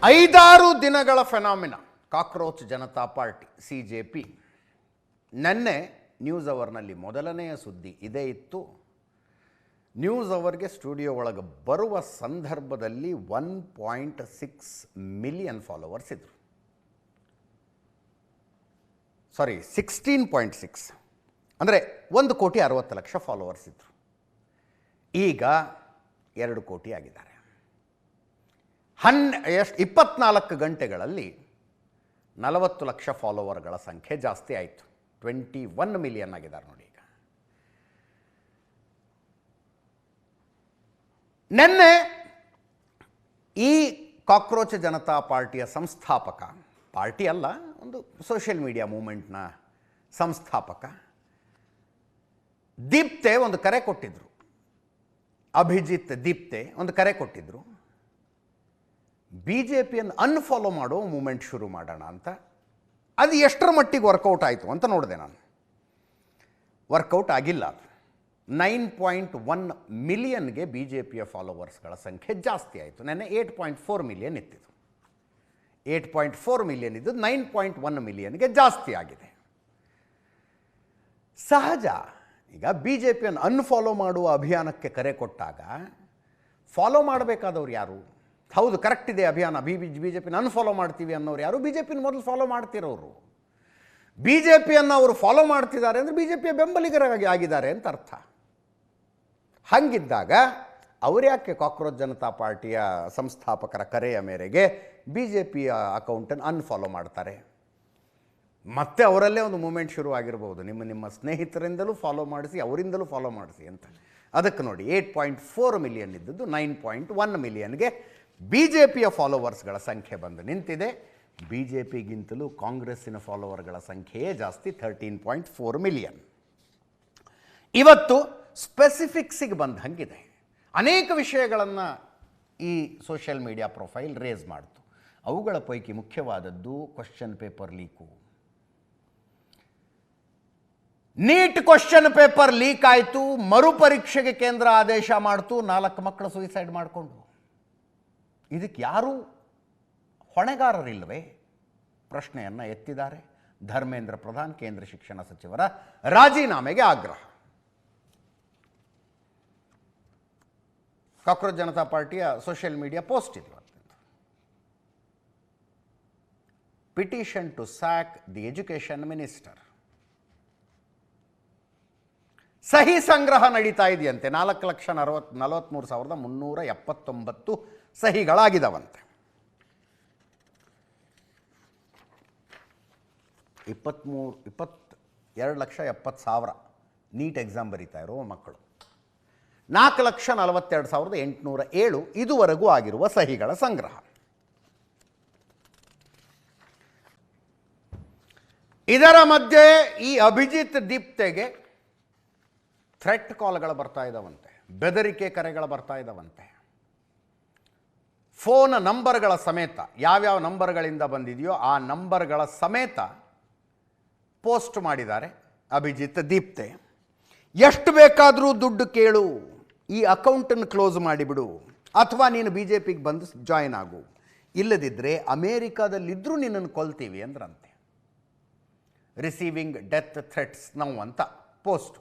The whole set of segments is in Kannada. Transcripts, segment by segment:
5-6 ದಿನಗಳ ಫೆನಾಮಿನ ಕಾಕ್ರೋಚ್ ಜನತಾ ಪಾರ್ಟಿ CJP. ನೆನ್ನೆ ನ್ಯೂಸ್ ಅವರ್ನಲ್ಲಿ ಮೊದಲನೆಯ ಸುದ್ದಿ ಇದೇ ಇತ್ತು. ನ್ಯೂಸ್ ಅವರ್ಗೆ ಸ್ಟುಡಿಯೋ ಒಳಗೆ ಬರುವ ಸಂದರ್ಭದಲ್ಲಿ 1.6 ಮಿಲಿಯನ್ ಫಾಲೋವರ್ಸ್ ಇದ್ದರು. 16.6 ಅಂದರೆ 1,60,00,000 ಫಾಲೋವರ್ಸ್ ಇದ್ದರು. ಈಗ 2 ಕೋಟಿ ಆಗಿದ್ದಾರೆ. 24 ಗಂಟೆಗಳಲ್ಲಿ 40 ಲಕ್ಷ ಫಾಲೋವರ್ಗಳ ಸಂಖ್ಯೆ ಜಾಸ್ತಿ ಆಯಿತು. 21 ಮಿಲಿಯನ್ ಆಗಿದ್ದಾರೆ ನೋಡಿ. ಈಗ ನಿನ್ನೆ ಈ ಕಾಕ್ರೋಚ್ ಜನತಾ ಪಾರ್ಟಿಯ ಸಂಸ್ಥಾಪಕ, ಪಾರ್ಟಿ ಅಲ್ಲ, ಒಂದು ಸೋಷಿಯಲ್ ಮೀಡಿಯಾ ಮೂವ್ಮೆಂಟ್ನ ಸಂಸ್ಥಾಪಕ ದೀಪ್ತೆ ಒಂದು ಕರೆ ಕೊಟ್ಟಿದ್ದರು. ಅಭಿಜಿತ್ ದೀಪ್ತೆ ಒಂದು ಕರೆ ಕೊಟ್ಟಿದ್ದರು. BJPಯನ್ನು ಅನ್ಫಾಲೋ ಮಾಡೋ ಮೂಮೆಂಟ್ ಶುರು ಮಾಡೋಣ ಅಂತ. ಅದು ಎಷ್ಟರ ಮಟ್ಟಿಗೆ ವರ್ಕೌಟ್ ಆಯಿತು ಅಂತ ನೋಡಿದೆ ನಾನು. ವರ್ಕೌಟ್ ಆಗಿಲ್ಲ. 9.1 ಮಿಲಿಯನ್ಗೆ BJPಯ ಫಾಲೋವರ್ಸ್ಗಳ ಸಂಖ್ಯೆ ಜಾಸ್ತಿ ಆಯಿತು. ನೆನ್ನೆ 8.4 ಮಿಲಿಯನ್ ಇತ್ತಿದ್ದು. 8.4 ಮಿಲಿಯನ್ ಇದ್ದು 9.1 ಮಿಲಿಯನ್ಗೆ ಜಾಸ್ತಿ ಆಗಿದೆ. ಸಹಜ. ಈಗ BJPಯನ್ನು ಅನ್ಫಾಲೋ ಮಾಡುವ ಅಭಿಯಾನಕ್ಕೆ ಕರೆ ಕೊಟ್ಟಾಗ ಫಾಲೋ ಮಾಡಬೇಕಾದವ್ರು ಯಾರು? ಹೌದು, ಕರೆಕ್ಟ್ ಇದೆ ಅಭಿಯಾನ, BJPನ ಅನ್ಫಾಲೋ ಮಾಡ್ತೀವಿ ಅನ್ನೋರು ಯಾರು? BJPನ ಮೊದಲು ಫಾಲೋ ಮಾಡ್ತಿರೋರು. BJPಯನ್ನು ಅವರು ಫಾಲೋ ಮಾಡ್ತಿದ್ದಾರೆ ಅಂದರೆ BJPಯ ಬೆಂಬಲಿಗರಾಗಿ ಆಗಿದ್ದಾರೆ ಅಂತ ಅರ್ಥ. ಹಾಗಿದ್ದಾಗ ಅವರು ಯಾಕೆ ಕಾಕ್ರೋಚ್ ಜನತಾ ಪಾರ್ಟಿಯ ಸಂಸ್ಥಾಪಕರ ಕರೆಯ ಮೇರೆಗೆ BJPಯ ಅಕೌಂಟನ್ನು ಅನ್ಫಾಲೋ ಮಾಡ್ತಾರೆ? ಮತ್ತೆ ಅವರಲ್ಲೇ ಒಂದು ಮೂಮೆಂಟ್ ಶುರು ಆಗಿರ್ಬೋದು, ನಿಮ್ಮ ಸ್ನೇಹಿತರಿಂದಲೂ ಫಾಲೋ ಮಾಡಿಸಿ, ಅವರಿಂದಲೂ ಫಾಲೋ ಮಾಡಿಸಿ ಅಂತ. ಅದಕ್ಕೆ ನೋಡಿ 8.4 ಮಿಲಿಯನ್ ಇದ್ದದ್ದು 9.1 ಮಿಲಿಯನ್ಗೆ BJPಯ ಫಾಲೋವರ್ಸ್ಗಳ ಸಂಖ್ಯೆ ಬಂದು ನಿಂತಿದೆ. BJPಗಿಂತಲೂ ಕಾಂಗ್ರೆಸ್ಸಿನ ಫಾಲೋವರ್ಗಳ ಸಂಖ್ಯೆಯೇ ಜಾಸ್ತಿ, 13.4 ಮಿಲಿಯನ್. ಇವತ್ತು ಸ್ಪೆಸಿಫಿಕ್ಸಿಗೆ ಬಂದ ಹಂಗಿದೆ. ಅನೇಕ ವಿಷಯಗಳನ್ನು ಈ ಸೋಷಿಯಲ್ ಮೀಡಿಯಾ ಪ್ರೊಫೈಲ್ ರೇಸ್ ಮಾಡ್ತು. ಅವುಗಳ ಪೈಕಿ ಮುಖ್ಯವಾದದ್ದು question paper leak. NEET question paper leak ಆಯಿತು. ಮರುಪರೀಕ್ಷೆಗೆ ಕೇಂದ್ರ ಆದೇಶ ಮಾಡ್ತು. 4 ಮಕ್ಕಳು ಸೂಯಿಸೈಡ್ ಮಾಡಿಕೊಂಡು. ಇದಕ್ಕೆ ಯಾರೂ ಹೊಣೆಗಾರರಿಲ್ಲವೇ? ಪ್ರಶ್ನೆಯನ್ನು ಎತ್ತಿದ್ದಾರೆ. ಧರ್ಮೇಂದ್ರ ಪ್ರಧಾನ್ ಕೇಂದ್ರ ಶಿಕ್ಷಣ ಸಚಿವರ ರಾಜೀನಾಮೆಗೆ ಆಗ್ರಹ. ಕಾಕ್ರೋಚ್ ಜನತಾ ಪಾರ್ಟಿಯ ಸೋಷಿಯಲ್ ಮೀಡಿಯಾ ಪೋಸ್ಟ್ ಇದು. Petition to sack the education minister. ಸಹಿ ಸಂಗ್ರಹ ನಡೀತಾ ಇದೆಯಂತೆ. 4,43,379 ಸಹಿಗಳಾಗಿದ್ದಾವಂತೆ. 22,70,000 ನೀಟ್ ಎಕ್ಸಾಮ್ ಬರೀತಾ ಇರೋ ಮಕ್ಕಳು. 4,42,807 ಇದುವರೆಗೂ ಆಗಿರುವ ಸಹಿಗಳ ಸಂಗ್ರಹ. ಇದರ ಮಧ್ಯೆ ಈ ಅಭಿಜಿತ್ ದೀಪ್ತೆಗೆ ಥ್ರೆಟ್ ಕಾಲ್ಗಳು ಬರ್ತಾ ಇದ್ದಾವಂತೆ, ಬೆದರಿಕೆ ಕರೆಗಳು ಬರ್ತಾ ಇದ್ದಾವಂತೆ. ಫೋನ್ ನಂಬರ್ಗಳ ಸಮೇತ, ಯಾವ್ಯಾವ ನಂಬರ್ಗಳಿಂದ ಬಂದಿದೆಯೋ ಆ ನಂಬರ್ಗಳ ಸಮೇತ ಪೋಸ್ಟ್ ಮಾಡಿದ್ದಾರೆ ಅಭಿಜಿತ್ ದೀಪ್ತೆ. ಎಷ್ಟು ಬೇಕಾದರೂ ದುಡ್ಡು ಕೇಳು, ಈ ಅಕೌಂಟನ್ನು ಕ್ಲೋಸ್ ಮಾಡಿಬಿಡು, ಅಥವಾ ನೀನು BJPಗೆ ಬಂದು ಜಾಯಿನ್ ಆಗು, ಇಲ್ಲದಿದ್ದರೆ ಅಮೇರಿಕಾದಲ್ಲಿದ್ದರೂ ನಿನ್ನನ್ನು ಕೊಲ್ತೀವಿ ಅಂದ್ರಂತೆ. ರಿಸೀವಿಂಗ್ ಡೆತ್ ಥ್ರೆಟ್ಸ್ ನೌ ಅಂತ ಪೋಸ್ಟು.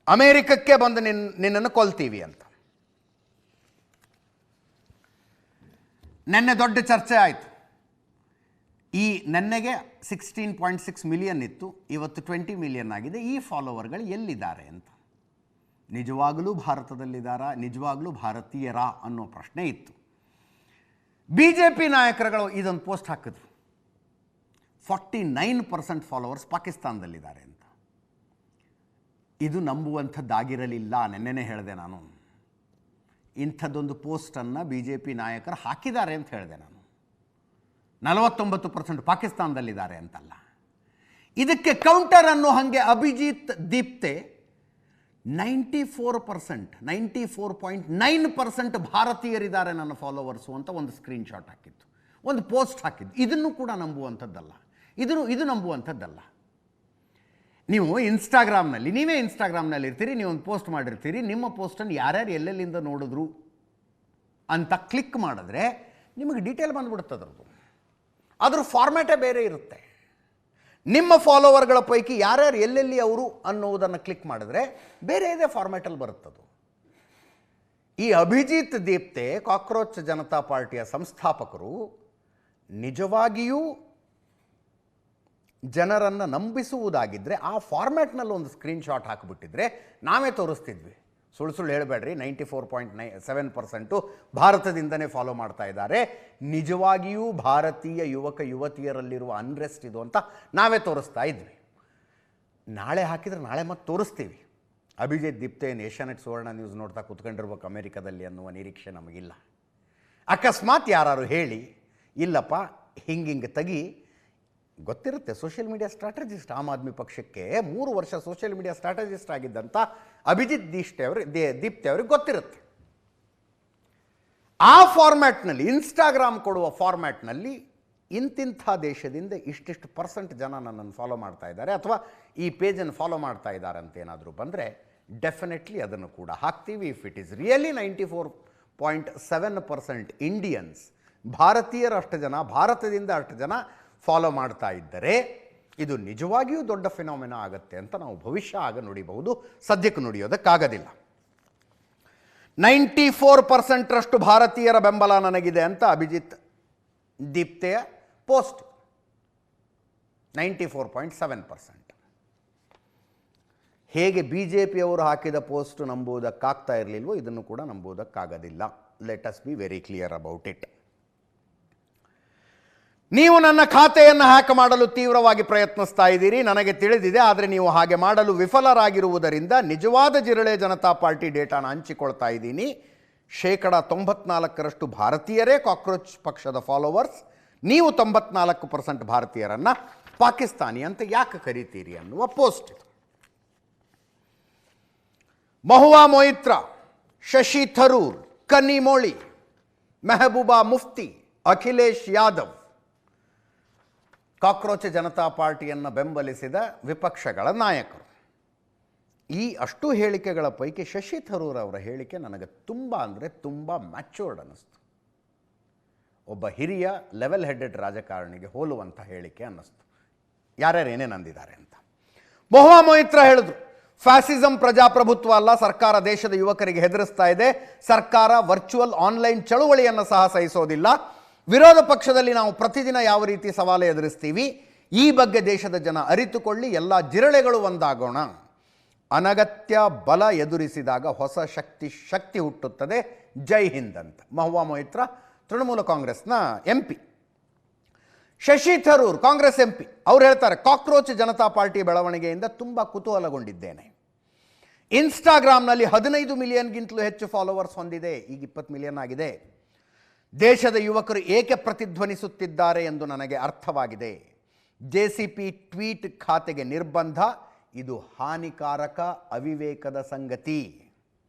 ಅಮೇರಿಕಕ್ಕೆ ಬಂದು ನಿನ್ನನ್ನು ಕೊಲ್ತೀವಿ ಅಂತ. ನೆನ್ನೆ ದೊಡ್ಡ ಚರ್ಚೆ ಆಯಿತು. ಈ ನೆನ್ನೆಗೆ 16.6 ಮಿಲಿಯನ್ ಇತ್ತು, ಇವತ್ತು 20 ಮಿಲಿಯನ್ ಆಗಿದೆ. ಈ ಫಾಲೋವರ್ಗಳು ಎಲ್ಲಿದ್ದಾರೆ ಅಂತ. ನಿಜವಾಗಲೂ ಭಾರತದಲ್ಲಿದ್ದಾರಾ, ನಿಜವಾಗಲೂ ಭಾರತೀಯರಾ ಅನ್ನೋ ಪ್ರಶ್ನೆ ಇತ್ತು. BJP ನಾಯಕರುಗಳು ಇದೊಂದು ಪೋಸ್ಟ್ ಹಾಕಿದ್ರು. 49% ಫಾಲೋವರ್ಸ್ ಪಾಕಿಸ್ತಾನದಲ್ಲಿದ್ದಾರೆ ಅಂತ. ಇದು ನಂಬುವಂಥದ್ದಾಗಿರಲಿಲ್ಲ. ನೆನ್ನೆನೇ ಹೇಳಿದೆ ನಾನು. ಇಂಥದ್ದೊಂದು ಪೋಸ್ಟನ್ನು BJP ನಾಯಕರು ಹಾಕಿದ್ದಾರೆ ಅಂತ ಹೇಳಿದೆ ನಾನು. 49% ಪಾಕಿಸ್ತಾನದಲ್ಲಿದ್ದಾರೆ ಅಂತಲ್ಲ. ಇದಕ್ಕೆ ಕೌಂಟರ್ ಅನ್ನೋ ಹಾಗೆ ಅಭಿಜಿತ್ ದೀಪ್ತೆ 94.9% ಭಾರತೀಯರಿದ್ದಾರೆ ನನ್ನ ಫಾಲೋವರ್ಸು ಅಂತ ಒಂದು ಸ್ಕ್ರೀನ್ಶಾಟ್ ಹಾಕಿತ್ತು, ಒಂದು ಪೋಸ್ಟ್ ಹಾಕಿದ್ದು. ಇದನ್ನು ಕೂಡ ನಂಬುವಂಥದ್ದಲ್ಲ. ಇದು ನಂಬುವಂಥದ್ದಲ್ಲ. ನೀವು ಇನ್ಸ್ಟಾಗ್ರಾಮ್ನಲ್ಲಿ, ನೀವೇ ಇನ್ಸ್ಟಾಗ್ರಾಮ್ನಲ್ಲಿ ಇರ್ತೀರಿ, ನೀವೊಂದು ಪೋಸ್ಟ್ ಮಾಡಿರ್ತೀರಿ. ನಿಮ್ಮ ಪೋಸ್ಟನ್ನು ಯಾರ್ಯಾರು ಎಲ್ಲೆಲ್ಲಿಂದ ನೋಡಿದ್ರು ಅಂತ ಕ್ಲಿಕ್ ಮಾಡಿದ್ರೆ ನಿಮಗೆ ಡೀಟೇಲ್ ಬಂದುಬಿಡುತ್ತೆ ಅದರದ್ದು. ಅದ್ರ ಫಾರ್ಮ್ಯಾಟೇ ಬೇರೆ ಇರುತ್ತೆ. ನಿಮ್ಮ ಫಾಲೋವರ್ಗಳ ಪೈಕಿ ಯಾರ್ಯಾರು ಎಲ್ಲೆಲ್ಲಿ ಅವರು ಅನ್ನುವುದನ್ನು ಕ್ಲಿಕ್ ಮಾಡಿದ್ರೆ ಬೇರೆ ಇದೇ ಫಾರ್ಮ್ಯಾಟಲ್ಲಿ ಬರುತ್ತದು. ಈ ಅಭಿಜಿತ್ ದೀಪ್ತೆ ಕಾಕ್ರೋಚ್ ಜನತಾ ಪಾರ್ಟಿಯ ಸಂಸ್ಥಾಪಕರು ನಿಜವಾಗಿಯೂ ಜನರನ್ನು ನಂಬಿಸುವುದಾಗಿದ್ದರೆ ಆ ಫಾರ್ಮ್ಯಾಟ್ನಲ್ಲಿ ಒಂದು ಸ್ಕ್ರೀನ್ಶಾಟ್ ಹಾಕಿಬಿಟ್ಟಿದ್ರೆ ನಾವೇ ತೋರಿಸ್ತಿದ್ವಿ. ಸುಳ್ಳು ಹೇಳಬೇಡ್ರಿ, 94.7% ಭಾರತದಿಂದನೇ ಫಾಲೋ ಮಾಡ್ತಾ ಇದ್ದಾರೆ, ನಿಜವಾಗಿಯೂ ಭಾರತೀಯ ಯುವಕ ಯುವತಿಯರಲ್ಲಿರುವ ಅನ್ರೆಸ್ಟ್ ಇದು ಅಂತ ನಾವೇ ತೋರಿಸ್ತಾ ಇದ್ವಿ. ನಾಳೆ ಹಾಕಿದರೆ ನಾಳೆ ಮತ್ತೆ ತೋರಿಸ್ತೀವಿ. ಅಭಿಜಿತ್ ದೀಪ್ತೆ ಏಷ್ಯಾನೆಟ್ ಸುವರ್ಣ ನ್ಯೂಸ್ ನೋಡ್ತಾ ಕೂತ್ಕೊಂಡಿರ್ಬೇಕು ಅಮೆರಿಕದಲ್ಲಿ ಅನ್ನುವ ನಿರೀಕ್ಷೆ ನಮಗಿಲ್ಲ. ಅಕಸ್ಮಾತ್ ಯಾರು ಹೇಳಿ ಇಲ್ಲಪ್ಪ ಹಿಂಗೆ ತೆಗಿ, ಗೊತ್ತಿರುತ್ತೆ social media strategist, Aam Aadmi ಪಕ್ಷಕ್ಕೆ 3 ವರ್ಷ ಸೋಷಿಯಲ್ ಮೀಡಿಯಾ ಸ್ಟ್ರಾಟಜಿಸ್ಟ್ ಆಗಿದ್ದಂಥ ಅಭಿಜಿತ್ ದೀಪ್ತೆ ಅವ್ರಿಗೆ ಗೊತ್ತಿರುತ್ತೆ. ಆ ಫಾರ್ಮ್ಯಾಟ್ನಲ್ಲಿ, ಇನ್ಸ್ಟಾಗ್ರಾಮ್ ಕೊಡುವ ಫಾರ್ಮ್ಯಾಟ್ನಲ್ಲಿ ಇಂತಿಂಥ ದೇಶದಿಂದ ಇಷ್ಟಿಷ್ಟು % ಜನ ನನ್ನನ್ನು ಫಾಲೋ ಮಾಡ್ತಾ ಇದ್ದಾರೆ ಅಥವಾ ಈ ಪೇಜನ್ನು ಫಾಲೋ ಮಾಡ್ತಾ ಇದ್ದಾರೆ ಅಂತ ಏನಾದರೂ ಬಂದರೆ ಡೆಫಿನೆಟ್ಲಿ ಅದನ್ನು ಕೂಡ ಹಾಕ್ತೀವಿ. If it is really 94.7% Indians, ಭಾರತೀಯರು ಅಷ್ಟು ಜನ, ಭಾರತದಿಂದ ಅಷ್ಟು ಜನ ಫಾಲೋ ಮಾಡ್ತಾ ಇದ್ದರೆ ಇದು ನಿಜವಾಗಿಯೂ ದೊಡ್ಡ ಫಿನಾಮಿನಾ ಆಗುತ್ತೆ ಅಂತ ನಾವು ಭವಿಷ್ಯ ಆಗ ನುಡಿಬಹುದು. ಸದ್ಯಕ್ಕೆ ನುಡಿಯೋದಕ್ಕಾಗೋದಿಲ್ಲ. 94% ಭಾರತೀಯರ ಬೆಂಬಲ ನನಗಿದೆ ಅಂತ ಅಭಿಜಿತ್ ದೀಪ್ತೆಯ ಪೋಸ್ಟ್. 94.7%. ಹೇಗೆ BJPಯವರು ಹಾಕಿದ ಪೋಸ್ಟ್ ನಂಬುವುದಕ್ಕಾಗ್ತಾ ಇರಲಿಲ್ವೋ ಇದನ್ನು ಕೂಡ ನಂಬುವುದಕ್ಕಾಗೋದಿಲ್ಲ. Let us be very clear about it. ನೀವು ನನ್ನ ಖಾತೆಯನ್ನು ಹ್ಯಾಕ್ ಮಾಡಲು ತೀವ್ರವಾಗಿ ಪ್ರಯತ್ನಿಸ್ತಾ ಇದ್ದೀರಿ, ನನಗೆ ತಿಳಿದಿದೆ. ಆದರೆ ನೀವು ಹಾಗೆ ಮಾಡಲು ವಿಫಲರಾಗಿರುವುದರಿಂದ ನಿಜವಾದ ಜಿರಳೆ ಜನತಾ ಪಾರ್ಟಿ ಡೇಟಾನ ಹಂಚಿಕೊಳ್ತಾ ಇದ್ದೀನಿ. 94% ಭಾರತೀಯರೇ ಕಾಕ್ರೋಚ್ ಪಕ್ಷದ ಫಾಲೋವರ್ಸ್. ನೀವು 94% ಭಾರತೀಯರನ್ನು ಪಾಕಿಸ್ತಾನಿ ಅಂತ ಯಾಕೆ ಕರೀತೀರಿ ಅನ್ನುವ ಪೋಸ್ಟ್ ಇದು. ಮಹುವಾ ಮೊಯಿತ್ರಾ, ಶಶಿ ಥರೂರ್, ಕನ್ನಿಮೋಳಿ, ಮೆಹಬೂಬಾ ಮುಫ್ತಿ, ಅಖಿಲೇಶ್ ಯಾದವ್ ಕಾಕ್ರೋಚ್ ಜನತಾ ಪಾರ್ಟಿಯನ್ನು ಬೆಂಬಲಿಸಿದ ವಿಪಕ್ಷಗಳ ನಾಯಕರು. ಈ ಅಷ್ಟು ಹೇಳಿಕೆಗಳ ಪೈಕಿ ಶಶಿ ಥರೂರ್ ಅವರ ಹೇಳಿಕೆ ನನಗೆ ತುಂಬ ಅಂದರೆ ತುಂಬ ಮ್ಯಾಚೂರ್ಡ್ ಅನ್ನಿಸ್ತು. ಒಬ್ಬ ಹಿರಿಯ ಲೆವೆಲ್ ಹೆಡೆಡ್ ರಾಜಕಾರಣಿಗೆ ಹೋಲುವಂಥ ಹೇಳಿಕೆ ಅನ್ನಿಸ್ತು. ಯಾರ್ಯಾರು ಏನೇನು ಅಂದಿದ್ದಾರೆ ಅಂತ. ಮಹುವಾ ಮೊಯಿತ್ರಾ ಹೇಳಿದ್ರು, ಫ್ಯಾಸಿಸಂ ಪ್ರಜಾಪ್ರಭುತ್ವ ಅಲ್ಲ, ಸರ್ಕಾರ ದೇಶದ ಯುವಕರಿಗೆ ಹೆದರಿಸ್ತಾ ಇದೆ. ಸರ್ಕಾರ ವರ್ಚುವಲ್ ಆನ್ಲೈನ್ ಚಳುವಳಿಯನ್ನು ಸಹ ಸಹಿಸೋದಿಲ್ಲ. ವಿರೋಧ ಪಕ್ಷದಲ್ಲಿ ನಾವು ಪ್ರತಿದಿನ ಯಾವ ರೀತಿ ಸವಾಲು ಎದುರಿಸ್ತೀವಿ, ಈ ಬಗ್ಗೆ ದೇಶದ ಜನ ಅರಿತುಕೊಳ್ಳಿ. ಎಲ್ಲ ಜಿರಳೆಗಳು ಒಂದಾಗೋಣ. ಅನಗತ್ಯ ಬಲ ಎದುರಿಸಿದಾಗ ಹೊಸ ಶಕ್ತಿ ಹುಟ್ಟುತ್ತದೆ. ಜೈ ಹಿಂದ್ ಅಂತ ಮಹುವಾ ಮೊಯಿತ್ರಾ, ತೃಣಮೂಲ ಕಾಂಗ್ರೆಸ್ನ MP. ಶಶಿ ಥರೂರ್, ಕಾಂಗ್ರೆಸ್ MP, ಅವ್ರು ಹೇಳ್ತಾರೆ, ಕಾಕ್ರೋಚ್ ಜನತಾ ಪಾರ್ಟಿ ಬೆಳವಣಿಗೆಯಿಂದ ತುಂಬ ಕುತೂಹಲಗೊಂಡಿದ್ದೇನೆ. ಇನ್ಸ್ಟಾಗ್ರಾಮ್ನಲ್ಲಿ 15 ಮಿಲಿಯನ್ಗಿಂತಲೂ ಹೆಚ್ಚು ಫಾಲೋವರ್ಸ್ ಹೊಂದಿದೆ, ಈಗ 20 ಮಿಲಿಯನ್ ಆಗಿದೆ. ದೇಶದ ಯುವಕರು ಏಕೆ ಪ್ರತಿಧ್ವನಿಸುತ್ತಿದ್ದಾರೆ ಎಂದು ನನಗೆ ಅರ್ಥವಾಗಿದೆ. JCP ಟ್ವೀಟ್ ಖಾತೆಗೆ ನಿರ್ಬಂಧ, ಇದು ಹಾನಿಕಾರಕ, ಅವಿವೇಕದ ಸಂಗತಿ.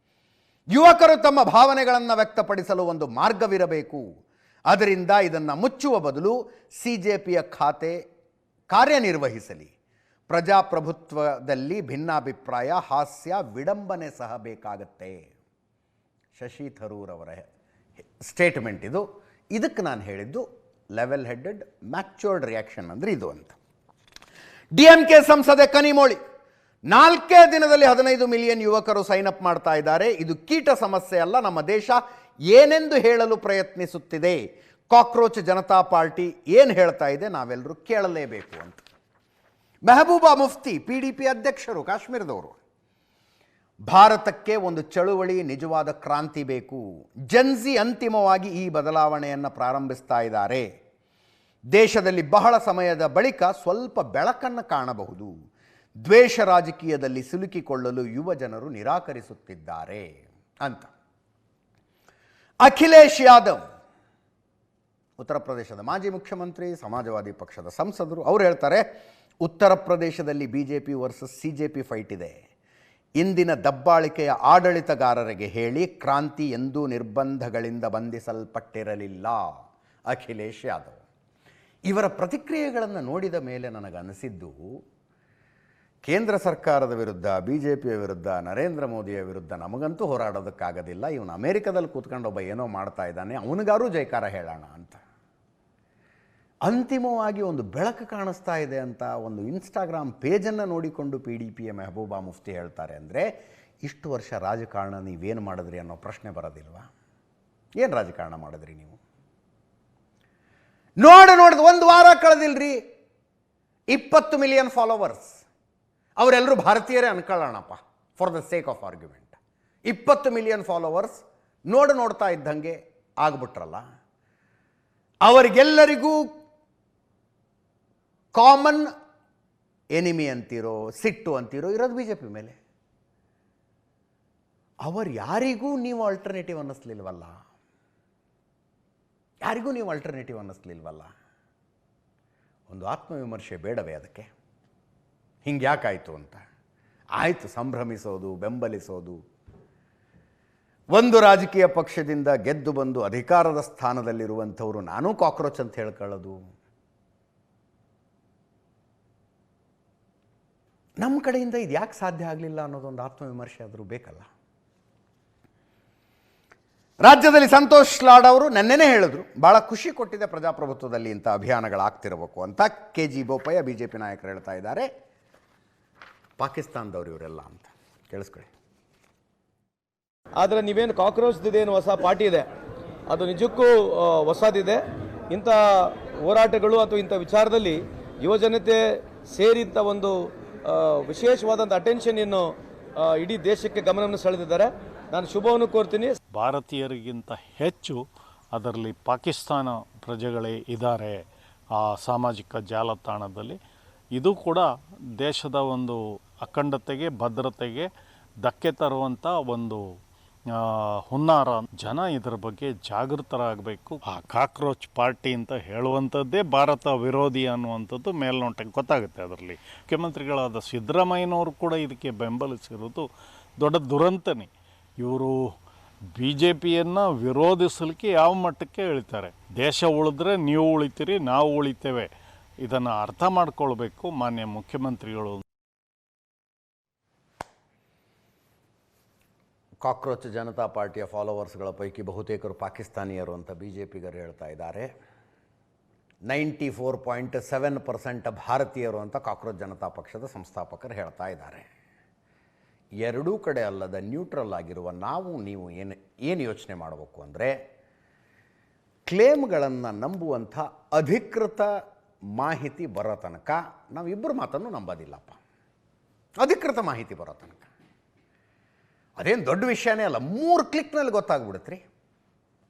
ಯುವಕರು ತಮ್ಮ ಭಾವನೆಗಳನ್ನು ವ್ಯಕ್ತಪಡಿಸಲು ಒಂದು ಮಾರ್ಗವಿರಬೇಕು. ಅದರಿಂದ ಇದನ್ನು ಮುಚ್ಚುವ ಬದಲು CJPಯ ಖಾತೆ ಕಾರ್ಯನಿರ್ವಹಿಸಲಿ. ಪ್ರಜಾಪ್ರಭುತ್ವದಲ್ಲಿ ಭಿನ್ನಾಭಿಪ್ರಾಯ, ಹಾಸ್ಯ, ವಿಡಂಬನೆ ಸಹ ಬೇಕಾಗತ್ತೆ. ಶಶಿ ಥರೂರ್ ಅವರ ಸ್ಟೇಟ್ಮೆಂಟ್ ಇದು. ಇದಕ್ಕೆ ನಾನು ಹೇಳಿದ್ದು ಲೆವೆಲ್ ಹೆಡೆಡ್ ಮ್ಯಾಚೂರ್ಡ್ ರಿಯಾಕ್ಷನ್ ಅಂದರೆ ಇದು ಅಂತ. DMK ಸಂಸದೆ ಕನಿಮೋಳಿ, 4 ದಿನದಲ್ಲಿ 15 ಮಿಲಿಯನ್ ಯುವಕರು ಸೈನ್ ಅಪ್ ಮಾಡ್ತಾ ಇದ್ದಾರೆ. ಇದು ಕೀಟ ಸಮಸ್ಯೆ ಅಲ್ಲ, ನಮ್ಮ ದೇಶ ಏನೆಂದು ಹೇಳಲು ಪ್ರಯತ್ನಿಸುತ್ತಿದೆ. ಕಾಕ್ರೋಚ್ ಜನತಾ ಪಾರ್ಟಿ ಏನು ಹೇಳ್ತಾ ಇದೆ ನಾವೆಲ್ಲರೂ ಕೇಳಲೇಬೇಕು ಅಂತ. ಮೆಹಬೂಬಾ ಮುಫ್ತಿ, PDP ಅಧ್ಯಕ್ಷರು, ಕಾಶ್ಮೀರದವರು, ಭಾರತಕ್ಕೆ ಒಂದು ಚಳುವಳಿ, ನಿಜವಾದ ಕ್ರಾಂತಿ ಬೇಕು. ಜನ್ಜಿ ಅಂತಿಮವಾಗಿ ಈ ಬದಲಾವಣೆಯನ್ನು ಪ್ರಾರಂಭಿಸ್ತಾ ಇದ್ದಾರೆ. ದೇಶದಲ್ಲಿ ಬಹಳ ಸಮಯದ ಬಳಿಕ ಸ್ವಲ್ಪ ಬೆಳಕನ್ನು ಕಾಣಬಹುದು. ದ್ವೇಷ ರಾಜಕೀಯದಲ್ಲಿ ಸಿಲುಕಿಕೊಳ್ಳಲು ಯುವ ಜನರು ನಿರಾಕರಿಸುತ್ತಿದ್ದಾರೆ ಅಂತ. ಅಖಿಲೇಶ್ ಯಾದವ್, ಉತ್ತರ ಪ್ರದೇಶದ ಮಾಜಿ ಮುಖ್ಯಮಂತ್ರಿ, ಸಮಾಜವಾದಿ ಪಕ್ಷದ ಸಂಸದರು, ಅವರು ಹೇಳ್ತಾರೆ, ಉತ್ತರ ಪ್ರದೇಶದಲ್ಲಿ BJP ವರ್ಸಸ್ CJP ಫೈಟ್ ಇದೆ. ಇಂದಿನ ದಬ್ಬಾಳಿಕೆಯ ಆಡಳಿತಗಾರರಿಗೆ ಹೇಳಿ, ಕ್ರಾಂತಿ ಎಂದೂ ನಿರ್ಬಂಧಗಳಿಂದ ಬಂಧಿಸಲ್ಪಟ್ಟಿರಲಿಲ್ಲ. ಅಖಿಲೇಶ್ ಯಾದವ್ ಇವರ ಪ್ರತಿಕ್ರಿಯೆಗಳನ್ನು ನೋಡಿದ ಮೇಲೆ ನನಗನ್ನಿಸಿದ್ದು, ಕೇಂದ್ರ ಸರ್ಕಾರದ ವಿರುದ್ಧ, ಬಿ ಜೆ ಪಿಯ ವಿರುದ್ಧ, ನರೇಂದ್ರ ಮೋದಿಯ ವಿರುದ್ಧ ನಮಗಂತೂ ಹೋರಾಡೋದಕ್ಕಾಗೋದಿಲ್ಲ. ಇವನು ಅಮೇರಿಕಾದಲ್ಲಿ ಕೂತ್ಕೊಂಡು ಒಬ್ಬ ಏನೋ ಮಾಡ್ತಾ ಇದ್ದಾನೆ, ಅವನಿಗಾರೂ ಜೈಕಾರ ಹೇಳೋಣ ಅಂತ. ಅಂತಿಮವಾಗಿ ಒಂದು ಬೆಳಕು ಕಾಣಿಸ್ತಾ ಇದೆ ಅಂತ ಒಂದು ಇನ್ಸ್ಟಾಗ್ರಾಮ್ ಪೇಜನ್ನು ನೋಡಿಕೊಂಡು PDPಯ ಮೆಹಬೂಬಾ ಮುಫ್ತಿ ಹೇಳ್ತಾರೆ ಅಂದರೆ, ಇಷ್ಟು ವರ್ಷ ರಾಜಕಾರಣ ನೀವೇನು ಮಾಡಿದ್ರಿ ಅನ್ನೋ ಪ್ರಶ್ನೆ ಬರೋದಿಲ್ವಾ? ಏನು ರಾಜಕಾರಣ ಮಾಡಿದ್ರಿ ನೀವು? ನೋಡಿದ ಒಂದು ವಾರ ಕಳೆದಿಲ್ರಿ, 20 ಮಿಲಿಯನ್ ಫಾಲೋವರ್ಸ್. ಅವರೆಲ್ಲರೂ ಭಾರತೀಯರೇ ಅನ್ಕೊಳ್ಳೋಣಪ್ಪ, for the sake of argument. 20 million followers ನೋಡ್ತಾ ಇದ್ದಂಗೆ ಆಗ್ಬಿಟ್ರಲ್ಲ. ಅವರಿಗೆಲ್ಲರಿಗೂ ಕಾಮನ್ ಎನಿಮಿ ಅಂತೀರೋ, ಸಿಟ್ಟು ಅಂತೀರೋ ಇರೋದು BJP ಮೇಲೆ. ಅವರು ಯಾರಿಗೂ ನೀವು ಆಲ್ಟರ್ನೇಟಿವ್ ಅನ್ನಿಸ್ಲಿಲ್ವಲ್ಲ, ಯಾರಿಗೂ ನೀವು ಆಲ್ಟರ್ನೇಟಿವ್ ಅನ್ನಿಸ್ಲಿಲ್ವಲ್ಲ. ಒಂದು ಆತ್ಮವಿಮರ್ಶೆ ಬೇಡವೇ ಅದಕ್ಕೆ? ಹಿಂಗೆ ಯಾಕಾಯಿತು ಅಂತ? ಆಯಿತು, ಸಂಭ್ರಮಿಸೋದು, ಬೆಂಬಲಿಸೋದು. ಒಂದು ರಾಜಕೀಯ ಪಕ್ಷದಿಂದ ಗೆದ್ದು ಬಂದು ಅಧಿಕಾರದ ಸ್ಥಾನದಲ್ಲಿರುವಂಥವರು ನಾನೂ ಕಾಕ್ರೋಚ್ ಅಂತ ಹೇಳ್ಕೊಳ್ಳೋದು. ನಮ್ಮ ಕಡೆಯಿಂದ ಇದು ಯಾಕೆ ಸಾಧ್ಯ ಆಗಲಿಲ್ಲ ಅನ್ನೋದೊಂದು ಆತ್ಮವಿಮರ್ಶೆ ಆದರೂ ಬೇಕಲ್ಲ. ರಾಜ್ಯದಲ್ಲಿ ಸಂತೋಷ್ ಲಾಡ್ ಅವರು ನೆನ್ನೆನೇ ಹೇಳಿದ್ರು, ಭಾಳ ಖುಷಿ ಕೊಟ್ಟಿದೆ ಪ್ರಜಾಪ್ರಭುತ್ವದಲ್ಲಿ ಇಂಥ ಅಭಿಯಾನಗಳಾಗ್ತಿರಬೇಕು ಅಂತ. KG ಬೋಪಯ್ಯ BJP ನಾಯಕರು ಹೇಳ್ತಾ ಇದ್ದಾರೆ. ಪಾಕಿಸ್ತಾನದವರು ಇವರೆಲ್ಲ ಅಂತ ಕೇಳಿಸ್ಕೊಳ್ಳಿ. ಆದರೆ ನೀವೇನು ಕಾಕ್ರೋಚ್ದೇನು ಹೊಸ ಪಾರ್ಟಿ ಇದೆ, ಅದು ನಿಜಕ್ಕೂ ಹೊಸದಿದೆ. ಇಂಥ ಹೋರಾಟಗಳು ಅಥವಾ ಇಂಥ ವಿಚಾರದಲ್ಲಿ ಯುವಜನತೆ ಸೇರಿದಂಥ ಒಂದು ವಿಶೇಷವಾದಂಥ ಅಟೆನ್ಷನ್ ಇನ್ನು ಇಡೀ ದೇಶಕ್ಕೆ ಗಮನವನ್ನು ಸೆಳೆದಿದ್ದಾರೆ. ನಾನು ಶುಭವನ್ನು ಕೋರ್ತೀನಿ. ಭಾರತೀಯರಿಗಿಂತ ಹೆಚ್ಚು ಅದರಲ್ಲಿ ಪಾಕಿಸ್ತಾನ ಪ್ರಜೆಗಳೇ ಇದ್ದಾರೆ ಆ ಸಾಮಾಜಿಕ ಜಾಲತಾಣದಲ್ಲಿ. ಇದು ಕೂಡ ದೇಶದ ಒಂದು ಅಖಂಡತೆಗೆ, ಭದ್ರತೆಗೆ ಧಕ್ಕೆ ತರುವಂಥ ಒಂದು ಹುನ್ನಾರ. ಜನ ಇದರ ಬಗ್ಗೆ ಜಾಗೃತರಾಗಬೇಕು. ಆ ಕಾಕ್ರೋಚ್ ಪಾರ್ಟಿ ಅಂತ ಹೇಳುವಂಥದ್ದೇ ಭಾರತ ವಿರೋಧಿ ಅನ್ನುವಂಥದ್ದು ಮೇಲ್ನೋಟಕ್ಕೆ ಗೊತ್ತಾಗುತ್ತೆ. ಅದರಲ್ಲಿ ಮುಖ್ಯಮಂತ್ರಿಗಳಾದ ಸಿದ್ದರಾಮಯ್ಯನವರು ಕೂಡ ಇದಕ್ಕೆ ಬೆಂಬಲಿಸಿರೋದು ದೊಡ್ಡ ದುರಂತನೇ. ಇವರು BJPಯನ್ನು ವಿರೋಧಿಸಲಿಕ್ಕೆ ಯಾವ ಮಟ್ಟಕ್ಕೆ ಹೇಳ್ತಾರೆ. ದೇಶ ಉಳಿದ್ರೆ ನೀವು ಉಳಿತೀರಿ, ನಾವು ಉಳಿತೇವೆ. ಇದನ್ನು ಅರ್ಥ ಮಾಡ್ಕೊಳ್ಬೇಕು ಮಾನ್ಯ ಮುಖ್ಯಮಂತ್ರಿಗಳು. ಕಾಕ್ರೋಚ್ ಜನತಾ ಪಾರ್ಟಿಯ ಫಾಲೋವರ್ಸ್ಗಳ ಪೈಕಿ ಬಹುತೇಕರು ಪಾಕಿಸ್ತಾನಿಯರು ಅಂತ BJPಗರು ಹೇಳ್ತಾ ಇದ್ದಾರೆ. 94.7% ಭಾರತೀಯರು ಅಂತ ಕಾಕ್ರೋಚ್ ಜನತಾ ಪಕ್ಷದ ಸಂಸ್ಥಾಪಕರು ಹೇಳ್ತಾ ಇದ್ದಾರೆ. ಎರಡೂ ಕಡೆ ಅಲ್ಲದ ನ್ಯೂಟ್ರಲ್ ಆಗಿರುವ ನಾವು ನೀವು ಏನು ಯೋಚನೆ ಮಾಡಬೇಕು ಅಂದರೆ, ಕ್ಲೇಮ್ಗಳನ್ನು ನಂಬುವಂಥ ಅಧಿಕೃತ ಮಾಹಿತಿ ಬರೋ ತನಕ ನಾವಿಬ್ಬರು ಮಾತನ್ನು ನಂಬೋದಿಲ್ಲಪ್ಪ. ಅಧಿಕೃತ ಮಾಹಿತಿ ಬರೋ ತನಕ ಅದೇನು ದೊಡ್ಡ ವಿಷಯನೇ ಅಲ್ಲ, 3 ಕ್ಲಿಕ್ನಲ್ಲಿ ಗೊತ್ತಾಗ್ಬಿಡುತ್ತೆ ರೀ.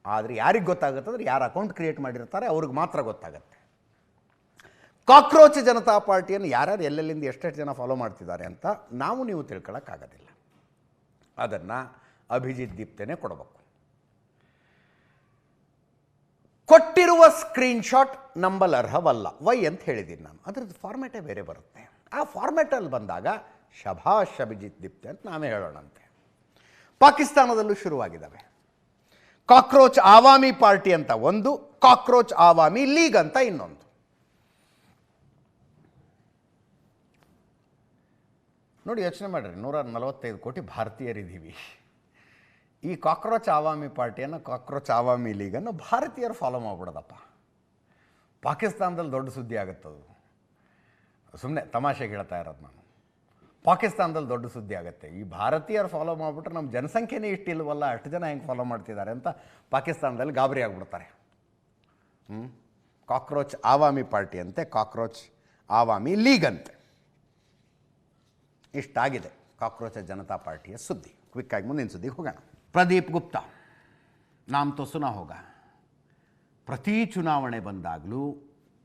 ಆದರೆ ಯಾರಿಗೆ ಗೊತ್ತಾಗುತ್ತಂದ್ರೆ ಯಾರು ಅಕೌಂಟ್ ಕ್ರಿಯೇಟ್ ಮಾಡಿರ್ತಾರೆ ಅವ್ರಿಗೆ ಮಾತ್ರ ಗೊತ್ತಾಗತ್ತೆ. ಕಾಕ್ರೋಚ್ ಜನತಾ ಪಾರ್ಟಿಯನ್ನು ಯಾರ್ಯಾರು ಎಲ್ಲೆಲ್ಲಿಂದ ಎಷ್ಟೆಷ್ಟು ಜನ ಫಾಲೋ ಮಾಡ್ತಿದ್ದಾರೆ ಅಂತ ನಾವು ನೀವು ತಿಳ್ಕೊಳ್ಳೋಕ್ಕಾಗೋದಿಲ್ಲ. ಅದನ್ನು ಅಭಿಜಿತ್ ದೀಪ್ತನೇ ಕೊಡಬೇಕು. ಕೊಟ್ಟಿರುವ ಸ್ಕ್ರೀನ್ಶಾಟ್ ನಂಬಲರ್ಹವಲ್ಲ. ವೈ ಅಂತ ಹೇಳಿದ್ದೀನಿ ನಾನು. ಅದರದ್ದು ಫಾರ್ಮ್ಯಾಟೇ ಬೇರೆ ಬರುತ್ತೆ. ಆ ಫಾರ್ಮ್ಯಾಟಲ್ಲಿ ಬಂದಾಗ ಶಭಾಷ್ ಅಭಿಜಿತ್ ದೀಪ್ತೆ ಅಂತ ನಾವೇ ಹೇಳೋಣಂತೆ. ಪಾಕಿಸ್ತಾನದಲ್ಲೂ ಶುರುವಾಗಿದ್ದಾವೆ ಕಾಕ್ರೋಚ್ ಆವಾಮಿ ಪಾರ್ಟಿ ಅಂತ ಒಂದು, ಕಾಕ್ರೋಚ್ ಆವಾಮಿ ಲೀಗ್ ಅಂತ ಇನ್ನೊಂದು. ನೋಡಿ, ಯೋಚನೆ ಮಾಡಿರಿ, 145 ಕೋಟಿ ಭಾರತೀಯರಿದ್ದೀವಿ. ಈ ಕಾಕ್ರೋಚ್ ಆವಾಮಿ ಪಾರ್ಟಿಯನ್ನು, ಕಾಕ್ರೋಚ್ ಆವಾಮಿ ಲೀಗನ್ನು ಭಾರತೀಯರು ಫಾಲೋ ಮಾಡಿಬಿಡೋದಪ್ಪ. ಪಾಕಿಸ್ತಾನದಲ್ಲಿ ದೊಡ್ಡ ಸುದ್ದಿ ಆಗುತ್ತದು. ಸುಮ್ಮನೆ ತಮಾಷೆಗೆ ಹೇಳ್ತಾ ಇರೋದು ನಾನು. ಪಾಕಿಸ್ತಾನದಲ್ಲಿ ದೊಡ್ಡ ಸುದ್ದಿ ಆಗುತ್ತೆ. ಈ ಭಾರತೀಯರು ಫಾಲೋ ಮಾಡಿಬಿಟ್ರೆ ನಮ್ಮ ಜನಸಂಖ್ಯೆನೇ ಇಷ್ಟಿಲ್ವಲ್ಲ, ಅಷ್ಟು ಜನ ಹೆಂಗೆ ಫಾಲೋ ಮಾಡ್ತಿದ್ದಾರೆ ಅಂತ ಪಾಕಿಸ್ತಾನದಲ್ಲಿ ಗಾಬರಿ ಆಗಿಬಿಡ್ತಾರೆ. ಕಾಕ್ರೋಚ್ ಆವಾಮಿ ಪಾರ್ಟಿ ಅಂತೆ, ಕಾಕ್ರೋಚ್ ಆವಾಮಿ ಲೀಗ್ ಅಂತೆ. ಇಷ್ಟಾಗಿದೆ ಕಾಕ್ರೋಚ್ ಜನತಾ ಪಾರ್ಟಿಯ ಸುದ್ದಿ. ಕ್ವಿಕ್ಕಾಗಿ ಮುಂದಿನ ಸುದ್ದಿಗೆ ಹೋಗೋಣ. ಪ್ರದೀಪ್ ಗುಪ್ತಾ, ನಾಮ್ ತೋ ಸುನಾ ಹೋಗ. ಪ್ರತಿ ಚುನಾವಣೆ ಬಂದಾಗಲೂ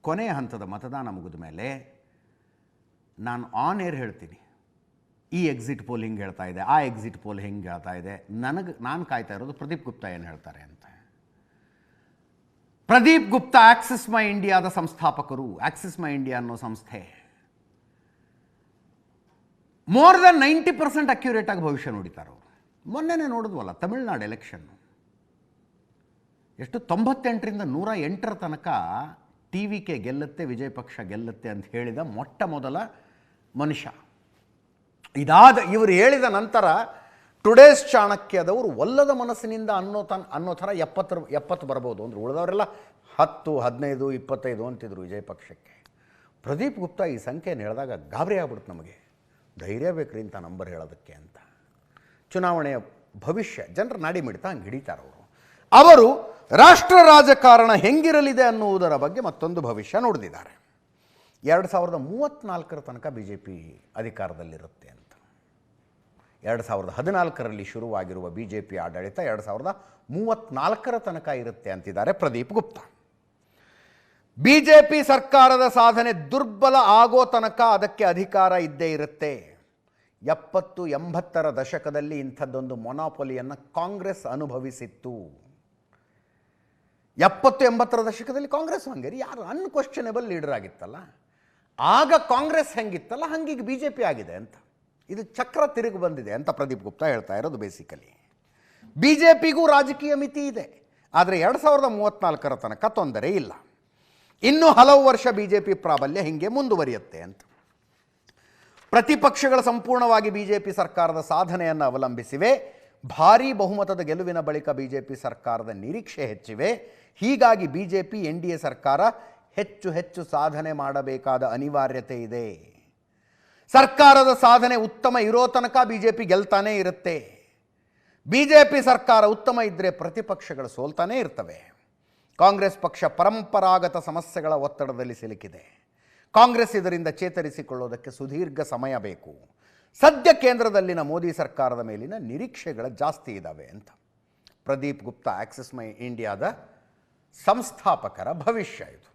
ಕೊನೆಯ ಹಂತದ ಮತದಾನ ಮುಗಿದ ಮೇಲೆ ನಾನು ಆನ್ ಏರ್ ಹೇಳ್ತೀನಿ, ಈ ಎಕ್ಸಿಟ್ ಪೋಲ್ ಹಿಂಗೆ ಹೇಳ್ತಾ ಇದೆ, ಆ ಎಕ್ಸಿಟ್ ಪೋಲ್ ಹೆಂಗೆ ಹೇಳ್ತಾ ಇದೆ. ನಾನು ಕಾಯ್ತಾ ಇರೋದು ಪ್ರದೀಪ್ ಗುಪ್ತಾ ಏನು ಹೇಳ್ತಾರೆ ಅಂತ. ಪ್ರದೀಪ್ ಗುಪ್ತಾ ಆಕ್ಸಿಸ್ ಮೈ ಇಂಡಿಯಾದ ಸಂಸ್ಥಾಪಕರು. ಆಕ್ಸಿಸ್ ಮೈ ಇಂಡಿಯಾ ಅನ್ನೋ ಸಂಸ್ಥೆ ಮೋರ್ ದೆನ್ 90% ಅಕ್ಯುರೇಟಾಗಿ ಭವಿಷ್ಯ ನುಡಿತಾರೆ. ಮೊನ್ನೆನೇ ನೋಡಿದ್ವಲ್ಲ ತಮಿಳ್ನಾಡು ಎಲೆಕ್ಷನ್ನು, ಎಷ್ಟು 98ರಿಂದ 108 ತನಕ TVK ಗೆಲ್ಲುತ್ತೆ, ವಿಜಯ ಪಕ್ಷ ಗೆಲ್ಲುತ್ತೆ ಅಂತ ಹೇಳಿದ ಮೊಟ್ಟ ಮೊದಲ ಮನುಷ್ಯ ಇವರು ಹೇಳಿದ ನಂತರ ಟುಡೇಸ್ ಚಾಣಕ್ಯದವರು ಒಲ್ಲದ ಮನಸ್ಸಿನಿಂದ ಅನ್ನೋ ಥರ 70 ಬರ್ಬೋದು ಅಂದ್ರೆ ಉಳಿದವರೆಲ್ಲ 10, 15, 25 ಅಂತಿದ್ರು ವಿಜಯ್ ಪಕ್ಷಕ್ಕೆ. ಪ್ರದೀಪ್ ಗುಪ್ತಾ ಈ ಸಂಖ್ಯೆಯನ್ನು ಹೇಳಿದಾಗ ಗಾಬರಿ ಆಗ್ಬಿಡ್ತು ನಮಗೆ. ಧೈರ್ಯ ಬೇಕ್ರಿ ಇಂಥ ನಂಬರ್ ಹೇಳೋದಕ್ಕೆ ಅಂತ. ಚುನಾವಣೆಯ ಭವಿಷ್ಯ ಜನರ ನಾಡಿ ಮಿಡಿತ ಹಂಗೆ ಹಿಡಿತಾರೆ ಅವರು ರಾಷ್ಟ್ರ ರಾಜಕಾರಣ ಹೆಂಗಿರಲಿದೆ ಅನ್ನುವುದರ ಬಗ್ಗೆ ಮತ್ತೊಂದು ಭವಿಷ್ಯ ನೋಡಿದ್ದಾರೆ. 2034 ತನಕ BJP ಅಧಿಕಾರದಲ್ಲಿರುತ್ತೆ ಅಂತ. 2014ರಲ್ಲಿ ಶುರುವಾಗಿರುವ BJP ಆಡಳಿತ 2034 ತನಕ ಇರುತ್ತೆ ಅಂತಿದ್ದಾರೆ ಪ್ರದೀಪ್ ಗುಪ್ತಾ. BJP ಸರ್ಕಾರದ ಸಾಧನೆ ದುರ್ಬಲ ಆಗೋ ತನಕ ಅದಕ್ಕೆ ಅಧಿಕಾರ ಇದ್ದೇ ಇರುತ್ತೆ. 70-80ರ ದಶಕದಲ್ಲಿ ಇಂಥದ್ದೊಂದು ಮೊನಾಪೊಲಿಯನ್ನು ಕಾಂಗ್ರೆಸ್ ಅನುಭವಿಸಿತ್ತು. 70-80ರ ದಶಕದಲ್ಲಿ ಕಾಂಗ್ರೆಸ್ ಹಂಗೇರಿ ಯಾರು ಅನ್ಕ್ವಶ್ಚನೇಬಲ್ ಲೀಡರ್ ಆಗಿತ್ತಲ್ಲ. ಆಗ ಕಾಂಗ್ರೆಸ್ ಹೆಂಗಿತ್ತಲ್ಲ ಹಂಗೀಗ BJP ಆಗಿದೆ ಅಂತ. ಇದು ಚಕ್ರ ತಿರುಗಿ ಬಂದಿದೆ ಅಂತ ಪ್ರದೀಪ್ ಗುಪ್ತಾ ಹೇಳ್ತಾ ಇರೋದು. ಬೇಸಿಕಲಿ BJPಗೂ ರಾಜಕೀಯ ಮಿತಿ ಇದೆ, ಆದರೆ 2034ರ ತನಕ ತೊಂದರೆ ಇಲ್ಲ. ಇನ್ನೂ ಹಲವು ವರ್ಷ BJP ಪ್ರಾಬಲ್ಯ ಹಿಂಗೆ ಮುಂದುವರಿಯುತ್ತೆ ಅಂತ. ಪ್ರತಿಪಕ್ಷಗಳ ಸಂಪೂರ್ಣವಾಗಿ BJP ಸರ್ಕಾರದ ಸಾಧನೆಯನ್ನು ಅವಲಂಬಿಸಿವೆ. ಭಾರೀ ಬಹುಮತದ ಗೆಲುವಿನ ಬಳಿಕ BJP ಸರ್ಕಾರದ ನಿರೀಕ್ಷೆ ಹೆಚ್ಚಿವೆ. ಹೀಗಾಗಿ BJP NDA ಸರ್ಕಾರ ಹೆಚ್ಚು ಸಾಧನೆ ಮಾಡಬೇಕಾದ ಅನಿವಾರ್ಯತೆ ಇದೆ. ಸರ್ಕಾರದ ಸಾಧನೆ ಉತ್ತಮ ಇರೋ ತನಕ BJP ಗೆಲ್ತಾನೇ ಇರುತ್ತೆ. BJP ಸರ್ಕಾರ ಉತ್ತಮ ಇದ್ದರೆ ಪ್ರತಿಪಕ್ಷಗಳು ಸೋಲ್ತಾನೇ ಇರ್ತವೆ. ಕಾಂಗ್ರೆಸ್ ಪಕ್ಷ ಪರಂಪರಾಗತ ಸಮಸ್ಯೆಗಳ ಒತ್ತಡದಲ್ಲಿ ಸಿಲುಕಿದೆ. ಕಾಂಗ್ರೆಸ್ ಇದರಿಂದ ಚೇತರಿಸಿಕೊಳ್ಳೋದಕ್ಕೆ ಸುದೀರ್ಘ ಸಮಯ ಬೇಕು. ಸದ್ಯ ಕೇಂದ್ರದಲ್ಲಿನ ಮೋದಿ ಸರ್ಕಾರದ ಮೇಲಿನ ನಿರೀಕ್ಷೆಗಳು ಜಾಸ್ತಿ ಇದ್ದಾವೆ ಅಂತ ಪ್ರದೀಪ್ ಗುಪ್ತಾ ಆಕ್ಸಿಸ್ ಮೈ ಇಂಡಿಯಾದ ಸಂಸ್ಥಾಪಕರ ಭವಿಷ್ಯ ಇದು.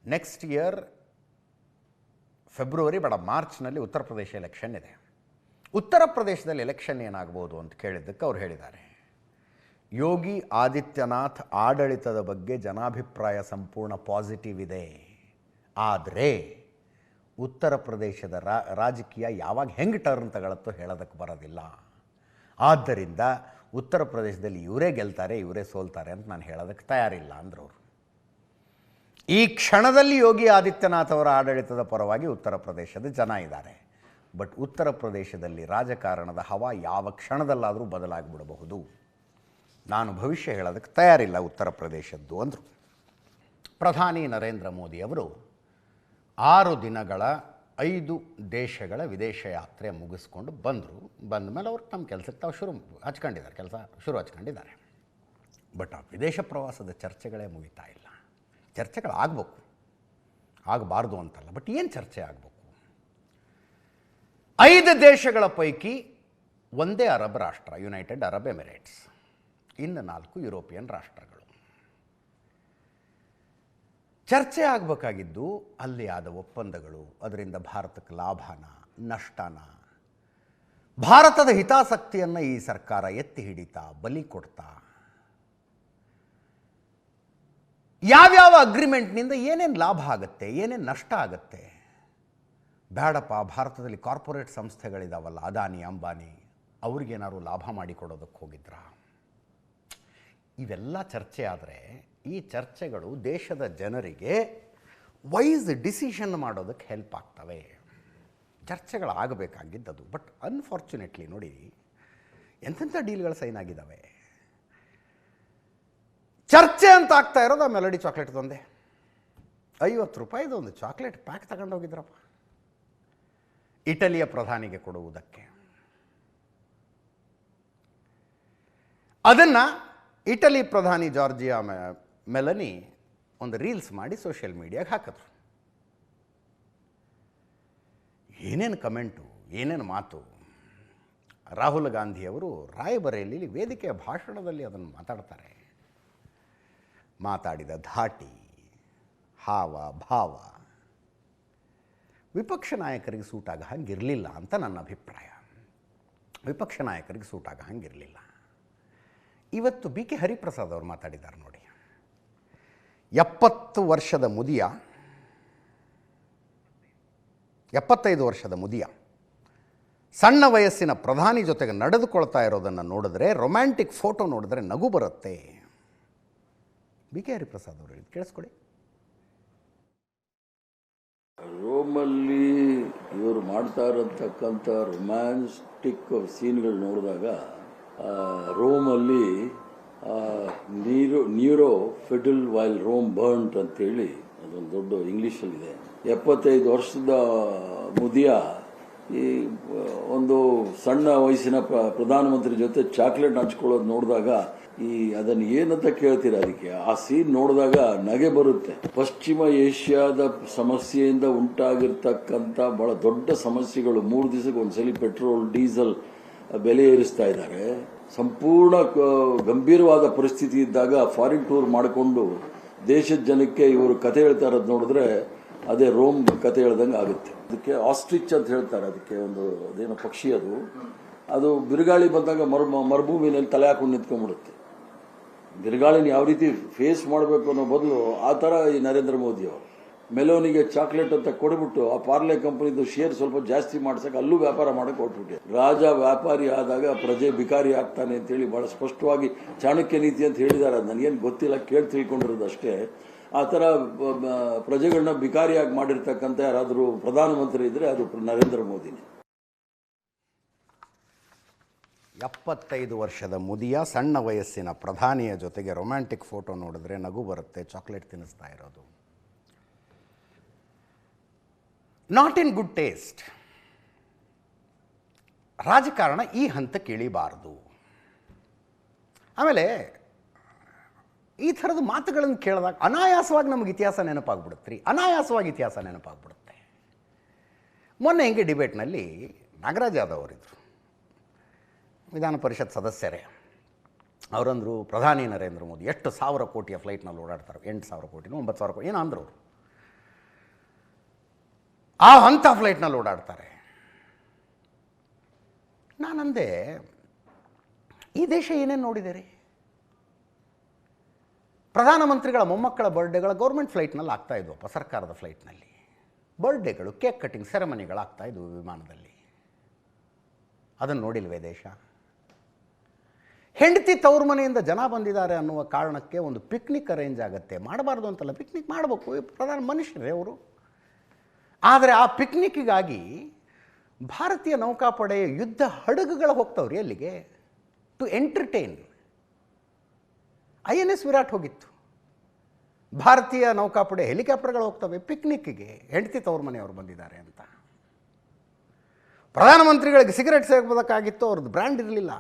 ನೆಕ್ಸ್ಟ್ ಇಯರ್ ಫೆಬ್ರವರಿ ಬೇಡ ಮಾರ್ಚ್ನಲ್ಲಿ ಉತ್ತರ ಪ್ರದೇಶ ಎಲೆಕ್ಷನ್ ಇದೆ. ಉತ್ತರ ಪ್ರದೇಶದಲ್ಲಿ ಎಲೆಕ್ಷನ್ ಏನಾಗ್ಬೋದು ಅಂತ ಕೇಳಿದ್ದಕ್ಕೆ ಅವ್ರು ಹೇಳಿದ್ದಾರೆ, ಯೋಗಿ ಆದಿತ್ಯನಾಥ್ ಆಡಳಿತದ ಬಗ್ಗೆ ಜನಾಭಿಪ್ರಾಯ ಸಂಪೂರ್ಣ ಪಾಸಿಟಿವ್ ಇದೆ. ಆದರೆ ಉತ್ತರ ಪ್ರದೇಶದ ರಾಜಕೀಯ ಯಾವಾಗ ಹೆಂಗೆ ಟರ್ನ್ ತಗೊಳತ್ತೋ ಹೇಳೋದಕ್ಕೆ ಬರೋದಿಲ್ಲ. ಆದ್ದರಿಂದ ಉತ್ತರ ಪ್ರದೇಶದಲ್ಲಿ ಇವರೇ ಗೆಲ್ತಾರೆ ಇವರೇ ಸೋಲ್ತಾರೆ ಅಂತ ನಾನು ಹೇಳೋದಕ್ಕೆ ತಯಾರಿಲ್ಲ ಅಂದರು ಅವರು. ಈ ಕ್ಷಣದಲ್ಲಿ ಯೋಗಿ ಆದಿತ್ಯನಾಥ್ ಅವರ ಆಡಳಿತದ ಪರವಾಗಿ ಉತ್ತರ ಪ್ರದೇಶದ ಜನ ಇದ್ದಾರೆ. ಬಟ್ ಉತ್ತರ ಪ್ರದೇಶದಲ್ಲಿ ರಾಜಕಾರಣದ ಹವಾ ಯಾವ ಕ್ಷಣದಲ್ಲಾದರೂ ಬದಲಾಗಿಬಿಡಬಹುದು. ನಾನು ಭವಿಷ್ಯ ಹೇಳೋದಕ್ಕೆ ತಯಾರಿಲ್ಲ ಉತ್ತರ ಪ್ರದೇಶದ್ದು ಅಂದರು. ಪ್ರಧಾನಿ ನರೇಂದ್ರ ಮೋದಿ ಅವರು 6 ದಿನಗಳ 5 ದೇಶಗಳ ವಿದೇಶ ಯಾತ್ರೆ ಮುಗಿಸ್ಕೊಂಡು ಬಂದರು. ಬಂದ ಮೇಲೆ ಅವ್ರು ತಮ್ಮ ಕೆಲಸಕ್ಕೆ ತಾವು ಶುರು ಹಚ್ಕೊಂಡಿದ್ದಾರೆ. ಬಟ್ ಆ ವಿದೇಶ ಪ್ರವಾಸದ ಚರ್ಚೆಗಳೇ ಮುಗಿತಾ ಇಲ್ಲ. ಚರ್ಚೆಗಳಾಗಬೇಕು, ಆಗಬಾರ್ದು ಅಂತಲ್ಲ, ಬಟ್ ಏನು ಚರ್ಚೆ ಆಗಬೇಕು? 5 ದೇಶಗಳ ಪೈಕಿ ಒಂದೇ ಅರಬ್ ರಾಷ್ಟ್ರ ಯುನೈಟೆಡ್ ಅರಬ್ ಎಮಿರೇಟ್ಸ್, ಇನ್ನು 4 ಯುರೋಪಿಯನ್ ರಾಷ್ಟ್ರಗಳು. ಚರ್ಚೆ ಆಗಬೇಕಾಗಿದ್ದು ಅಲ್ಲಿ ಆದ ಒಪ್ಪಂದಗಳು, ಅದರಿಂದ ಭಾರತಕ್ಕೆ ಲಾಭನ ನಷ್ಟನ, ಭಾರತದ ಹಿತಾಸಕ್ತಿಯನ್ನು ಈ ಸರ್ಕಾರ ಎತ್ತಿ ಹಿಡಿತಾ ಬಲಿ ಕೊಡ್ತಾ, ಯಾವ್ಯಾವ ಅಗ್ರಿಮೆಂಟ್ನಿಂದ ಏನೇನು ಲಾಭ ಆಗುತ್ತೆ ಏನೇನು ನಷ್ಟ ಆಗುತ್ತೆ. ಬೇಡಪ್ಪ, ಭಾರತದಲ್ಲಿ ಕಾರ್ಪೊರೇಟ್ ಸಂಸ್ಥೆಗಳಿದಾವಲ್ಲ ಅದಾನಿ ಅಂಬಾನಿ, ಅವ್ರಿಗೇನಾದ್ರು ಲಾಭ ಮಾಡಿಕೊಡೋದಕ್ಕೆ ಹೋಗಿದ್ರ? ಇವೆಲ್ಲ ಚರ್ಚೆ ಆದರೆ ಈ ಚರ್ಚೆಗಳು ದೇಶದ ಜನರಿಗೆ ವೈಸ್ ಡಿಸಿಷನ್ ಮಾಡೋದಕ್ಕೆ ಹೆಲ್ಪ್ ಆಗ್ತವೆ. ಚರ್ಚೆಗಳಾಗಬೇಕಾಗಿದ್ದದು. ಬಟ್ ಅನ್ಫಾರ್ಚುನೇಟ್ಲಿ ನೋಡಿ ಎಂತೆಂಥ ಡೀಲ್ಗಳು ಸೈನ್ ಆಗಿದ್ದಾವೆ. ಚರ್ಚೆ ಅಂತ ಆಗ್ತಾ ಇರೋದು ಆ ಮೆಲೋಡಿ ಚಾಕ್ಲೇಟ್ ತಂದೆ. 50 ರೂಪಾಯಿದು ಒಂದು ಚಾಕ್ಲೇಟ್ ಪ್ಯಾಕ್ ತಗೊಂಡೋಗಿದ್ರಪ್ಪ ಇಟಲಿಯ ಪ್ರಧಾನಿಗೆ ಕೊಡುವುದಕ್ಕೆ. ಅದನ್ನು ಇಟಲಿ ಪ್ರಧಾನಿ ಜಾರ್ಜಿಯಾ ಮೆಲನಿ ಒಂದು ರೀಲ್ಸ್ ಮಾಡಿ ಸೋಷಿಯಲ್ ಮೀಡಿಯಾಗೆ ಹಾಕಿದ್ರು. ಏನೇನು ಕಮೆಂಟು, ಏನೇನು ಮಾತು. ರಾಹುಲ್ ಗಾಂಧಿಯವರು ರಾಯಬರೇಲಿಯಲ್ಲಿ ವೇದಿಕೆಯ ಭಾಷಣದಲ್ಲಿ ಅದನ್ನು ಮಾತಾಡ್ತಾರೆ. ಮಾತಾಡಿದ ಧಾಟಿ, ಹಾವ ಭಾವ ವಿಪಕ್ಷ ನಾಯಕರಿಗೆ ಸೂಟಾಗ ಹಂಗಿರಲಿಲ್ಲ ಅಂತ ನನ್ನ ಅಭಿಪ್ರಾಯ. ವಿಪಕ್ಷ ನಾಯಕರಿಗೆ ಸೂಟಾಗ ಹಂಗಿರಲಿಲ್ಲ. ಇವತ್ತು BK ಹರಿಪ್ರಸಾದ್ ಅವರು ಮಾತಾಡಿದ್ದಾರೆ ನೋಡಿ. 75 ವರ್ಷದ ಮುದಿಯ ಸಣ್ಣ ವಯಸ್ಸಿನ ಪ್ರಧಾನಿ ಜೊತೆಗೆ ನಡೆದುಕೊಳ್ತಾ ಇರೋದನ್ನು ನೋಡಿದ್ರೆ, ರೊಮ್ಯಾಂಟಿಕ್ ಫೋಟೋ ನೋಡಿದ್ರೆ ನಗು ಬರುತ್ತೆ. BK ಹರಿಪ್ರಸಾದ್ ಅವರು ಕೇಳಿಸ್ಕೊಡಿ. ರೋಮಲ್ಲಿ ಇವರು ಮಾಡ್ತಾ ಇರತಕ್ಕಂಥ ರೊಮ್ಯಾನ್ಸ್ಟಿಕ್ ಸೀನ್ಗಳು ನೋಡಿದಾಗ ರೋಮಲ್ಲಿ ನ್ಯೂರೋ ಫೆಡಲ್ ವೈಲ್ ರೋಮ್ ಬರ್ನ್ಟ್ ಅಂತೇಳಿ ಅದೊಂದು ದೊಡ್ಡ ಇಂಗ್ಲೀಷಲ್ಲಿದೆ. 75 ವರ್ಷದ ಮುದಿಯ ಈ ಒಂದು ಸಣ್ಣ ವಯಸ್ಸಿನ ಪ್ರಧಾನಮಂತ್ರಿ ಜೊತೆ ಚಾಕ್ಲೇಟ್ ಹಂಚ್ಕೊಳ್ಳೋದು ನೋಡಿದಾಗ ಅದನ್ನು ಏನಂತ ಕೇಳ್ತೀರಾ, ಅದಕ್ಕೆ ಆ ಸೀನ್ ನೋಡಿದಾಗ ನಗೆ ಬರುತ್ತೆ. ಪಶ್ಚಿಮ ಏಷ್ಯಾದ ಸಮಸ್ಯೆಯಿಂದ ಉಂಟಾಗಿರ್ತಕ್ಕಂಥ ಬಹಳ ದೊಡ್ಡ ಸಮಸ್ಯೆಗಳು. 3 ದಿವಸಕ್ಕೆ ಒಂದ್ಸಲಿ ಪೆಟ್ರೋಲ್ ಡೀಸೆಲ್ ಬೆಲೆ ಏರಿಸ್ತಾ ಇದ್ದಾರೆ. ಸಂಪೂರ್ಣ ಗಂಭೀರವಾದ ಪರಿಸ್ಥಿತಿ ಇದ್ದಾಗ ಫಾರಿನ್ ಟೂರ್ ಮಾಡಿಕೊಂಡು ದೇಶದ ಜನಕ್ಕೆ ಇವರು ಕತೆ ಹೇಳ್ತಾ ಇರೋದು ನೋಡಿದ್ರೆ ಅದೇ ರೋಮ್ ಕತೆ ಹೇಳ್ದಂಗೆ ಆಗುತ್ತೆ. ಅದಕ್ಕೆ ಆಸ್ಟ್ರಿಚ್ ಅಂತ ಹೇಳ್ತಾರೆ, ಅದಕ್ಕೆ ಒಂದು ಅದೇನೋ ಪಕ್ಷಿ ಅದು ಬಿರುಗಾಳಿ ಬಂದಾಗ ಮರುಭೂಮಿನಲ್ಲಿ ತಲೆ ಹಾಕೊಂಡು ನಿಂತ್ಕೊಂಡ್ಬಿಡುತ್ತೆ. ಬಿರುಗಾಳಿನ ಯಾವ ರೀತಿ ಫೇಸ್ ಮಾಡಬೇಕು ಅನ್ನೋ ಬದಲು ಆ ಥರ ಈ ನರೇಂದ್ರ ಮೋದಿ ಅವರು ಮೆಲೋನಿಗೆ ಚಾಕ್ಲೇಟ್ ಅಂತ ಕೊಡ್ಬಿಟ್ಟು ಆ ಪಾರ್ಲೆ ಕಂಪನಿದು ಶೇರ್ ಸ್ವಲ್ಪ ಜಾಸ್ತಿ ಮಾಡ್ಸಕ್ಕೆ ಅಲ್ಲೂ ವ್ಯಾಪಾರ ಮಾಡಕ್ಕೆ ಹೊರಟ್ಬಿಟ್ಟೆ. ರಾಜ ವ್ಯಾಪಾರಿ ಆದಾಗ ಪ್ರಜೆ ಬಿಕಾರಿ ಆಗ್ತಾನೆ ಅಂತೇಳಿ ಬಹಳ ಸ್ಪಷ್ಟವಾಗಿ ಚಾಣಕ್ಯ ನೀತಿ ಅಂತ ಹೇಳಿದ್ದಾರೆ. ನನಗೇನು ಗೊತ್ತಿಲ್ಲ, ಕೇಳಿ ತಿಳ್ಕೊಂಡಿರೋದು ಅಷ್ಟೇ. ಆ ಥರ ಪ್ರಜೆಗಳನ್ನ ಬಿಕಾರಿಯಾಗಿ ಮಾಡಿರ್ತಕ್ಕಂಥ ಯಾರಾದರೂ ಪ್ರಧಾನಮಂತ್ರಿ ಇದ್ರೆ ಅದು ನರೇಂದ್ರ ಮೋದಿನೇ. 75 ವರ್ಷದ ಮುದಿಯ ಸಣ್ಣ ವಯಸ್ಸಿನ ಪ್ರಧಾನಿಯ ಜೊತೆಗೆ ರೊಮ್ಯಾಂಟಿಕ್ ಫೋಟೋ ನೋಡಿದ್ರೆ ನಗು ಬರುತ್ತೆ. ಚಾಕ್ಲೇಟ್ ತಿನ್ನಿಸ್ತಾ ಇರೋದು ನಾಟ್ ಇನ್ ಗುಡ್ ಟೇಸ್ಟ್. ರಾಜಕಾರಣ ಈ ಹಂತಕ್ಕೆ ಇಳಿಬಾರ್ದು. ಆಮೇಲೆ ಈ ಥರದ ಮಾತುಗಳನ್ನು ಕೇಳಿದಾಗ ಅನಾಯಾಸವಾಗಿ ನಮಗೆ ಇತಿಹಾಸ ನೆನಪಾಗ್ಬಿಡುತ್ತೆ ರೀ. ಅನಾಯಾಸವಾಗಿ ಇತಿಹಾಸ ನೆನಪಾಗ್ಬಿಡುತ್ತೆ. ಮೊನ್ನೆ ಹಿಂಗೆ ಡಿಬೇಟ್ನಲ್ಲಿ ನಾಗರಾಜ್ ಯಾದವ್ ಅವರಿದ್ದರು, ವಿಧಾನ ಪರಿಷತ್ ಸದಸ್ಯರೇ. ಅವರಂದರು ಪ್ರಧಾನಿ ನರೇಂದ್ರ ಮೋದಿ ಎಷ್ಟು 1000 ಕೋಟಿಯ ಫ್ಲೈಟ್ನಲ್ಲಿ ಓಡಾಡ್ತಾರೆ, 8,000 ಕೋಟಿನೋ 9,000 ಕೋಟಿ ಏನೋ ಅಂದರು ಅವರು. ಆ ಅಂಥ ಫ್ಲೈಟ್ನಲ್ಲಿ ಓಡಾಡ್ತಾರೆ. ನಾನಂದೆ, ಈ ದೇಶ ಏನೇನು ನೋಡಿದೆ ರೀ? ಪ್ರಧಾನಮಂತ್ರಿಗಳ ಮೊಮ್ಮಕ್ಕಳ ಬರ್ಡೇಗಳ ಗೌರ್ಮೆಂಟ್ ಫ್ಲೈಟ್ನಲ್ಲಿ ಆಗ್ತಾ ಇದ್ವಪ್ಪ, ಸರ್ಕಾರದ ಫ್ಲೈಟ್ನಲ್ಲಿ. ಬರ್ಡೇಗಳು, ಕೇಕ್ ಕಟ್ಟಿಂಗ್ ಸೆರೆಮನಿಗಳಾಗ್ತಾ ಇದ್ವು ವಿಮಾನದಲ್ಲಿ. ಅದನ್ನು ನೋಡಿಲ್ವೇ ದೇಶ? ಹೆಂಡತಿ ತವ್ರ ಮನೆಯಿಂದ ಜನ ಬಂದಿದ್ದಾರೆ ಅನ್ನುವ ಕಾರಣಕ್ಕೆ ಒಂದು ಪಿಕ್ನಿಕ್ ಅರೇಂಜ್ ಆಗುತ್ತೆ. ಮಾಡಬಾರ್ದು ಅಂತಲ್ಲ, ಪಿಕ್ನಿಕ್ ಮಾಡಬೇಕು, ಪ್ರಧಾನ ಮನುಷ್ಯರೇ ಅವರು. ಆದರೆ ಆ ಪಿಕ್ನಿಕ್ಕಿಗಾಗಿ ಭಾರತೀಯ ನೌಕಾಪಡೆಯ ಯುದ್ಧ ಹಡಗುಗಳು ಹೋಗ್ತಾವ್ರಿ ಅಲ್ಲಿಗೆ, ಟು ಎಂಟರ್ಟೈನ್. INS ವಿರಾಟ್ ಹೋಗಿತ್ತು. ಭಾರತೀಯ ನೌಕಾಪಡೆ ಹೆಲಿಕಾಪ್ಟರ್ಗಳು ಹೋಗ್ತವೆ ಪಿಕ್ನಿಕ್ಕಿಗೆ, ಹೆಂಡತಿ ತವ್ರ ಮನೆಯವರು ಬಂದಿದ್ದಾರೆ ಅಂತ. ಪ್ರಧಾನಮಂತ್ರಿಗಳಿಗೆ ಸಿಗರೆಟ್ ಸೇರ್ಬೋದಕ್ಕಾಗಿತ್ತು, ಅವ್ರದ್ದು ಬ್ರ್ಯಾಂಡ್ ಇರಲಿಲ್ಲ.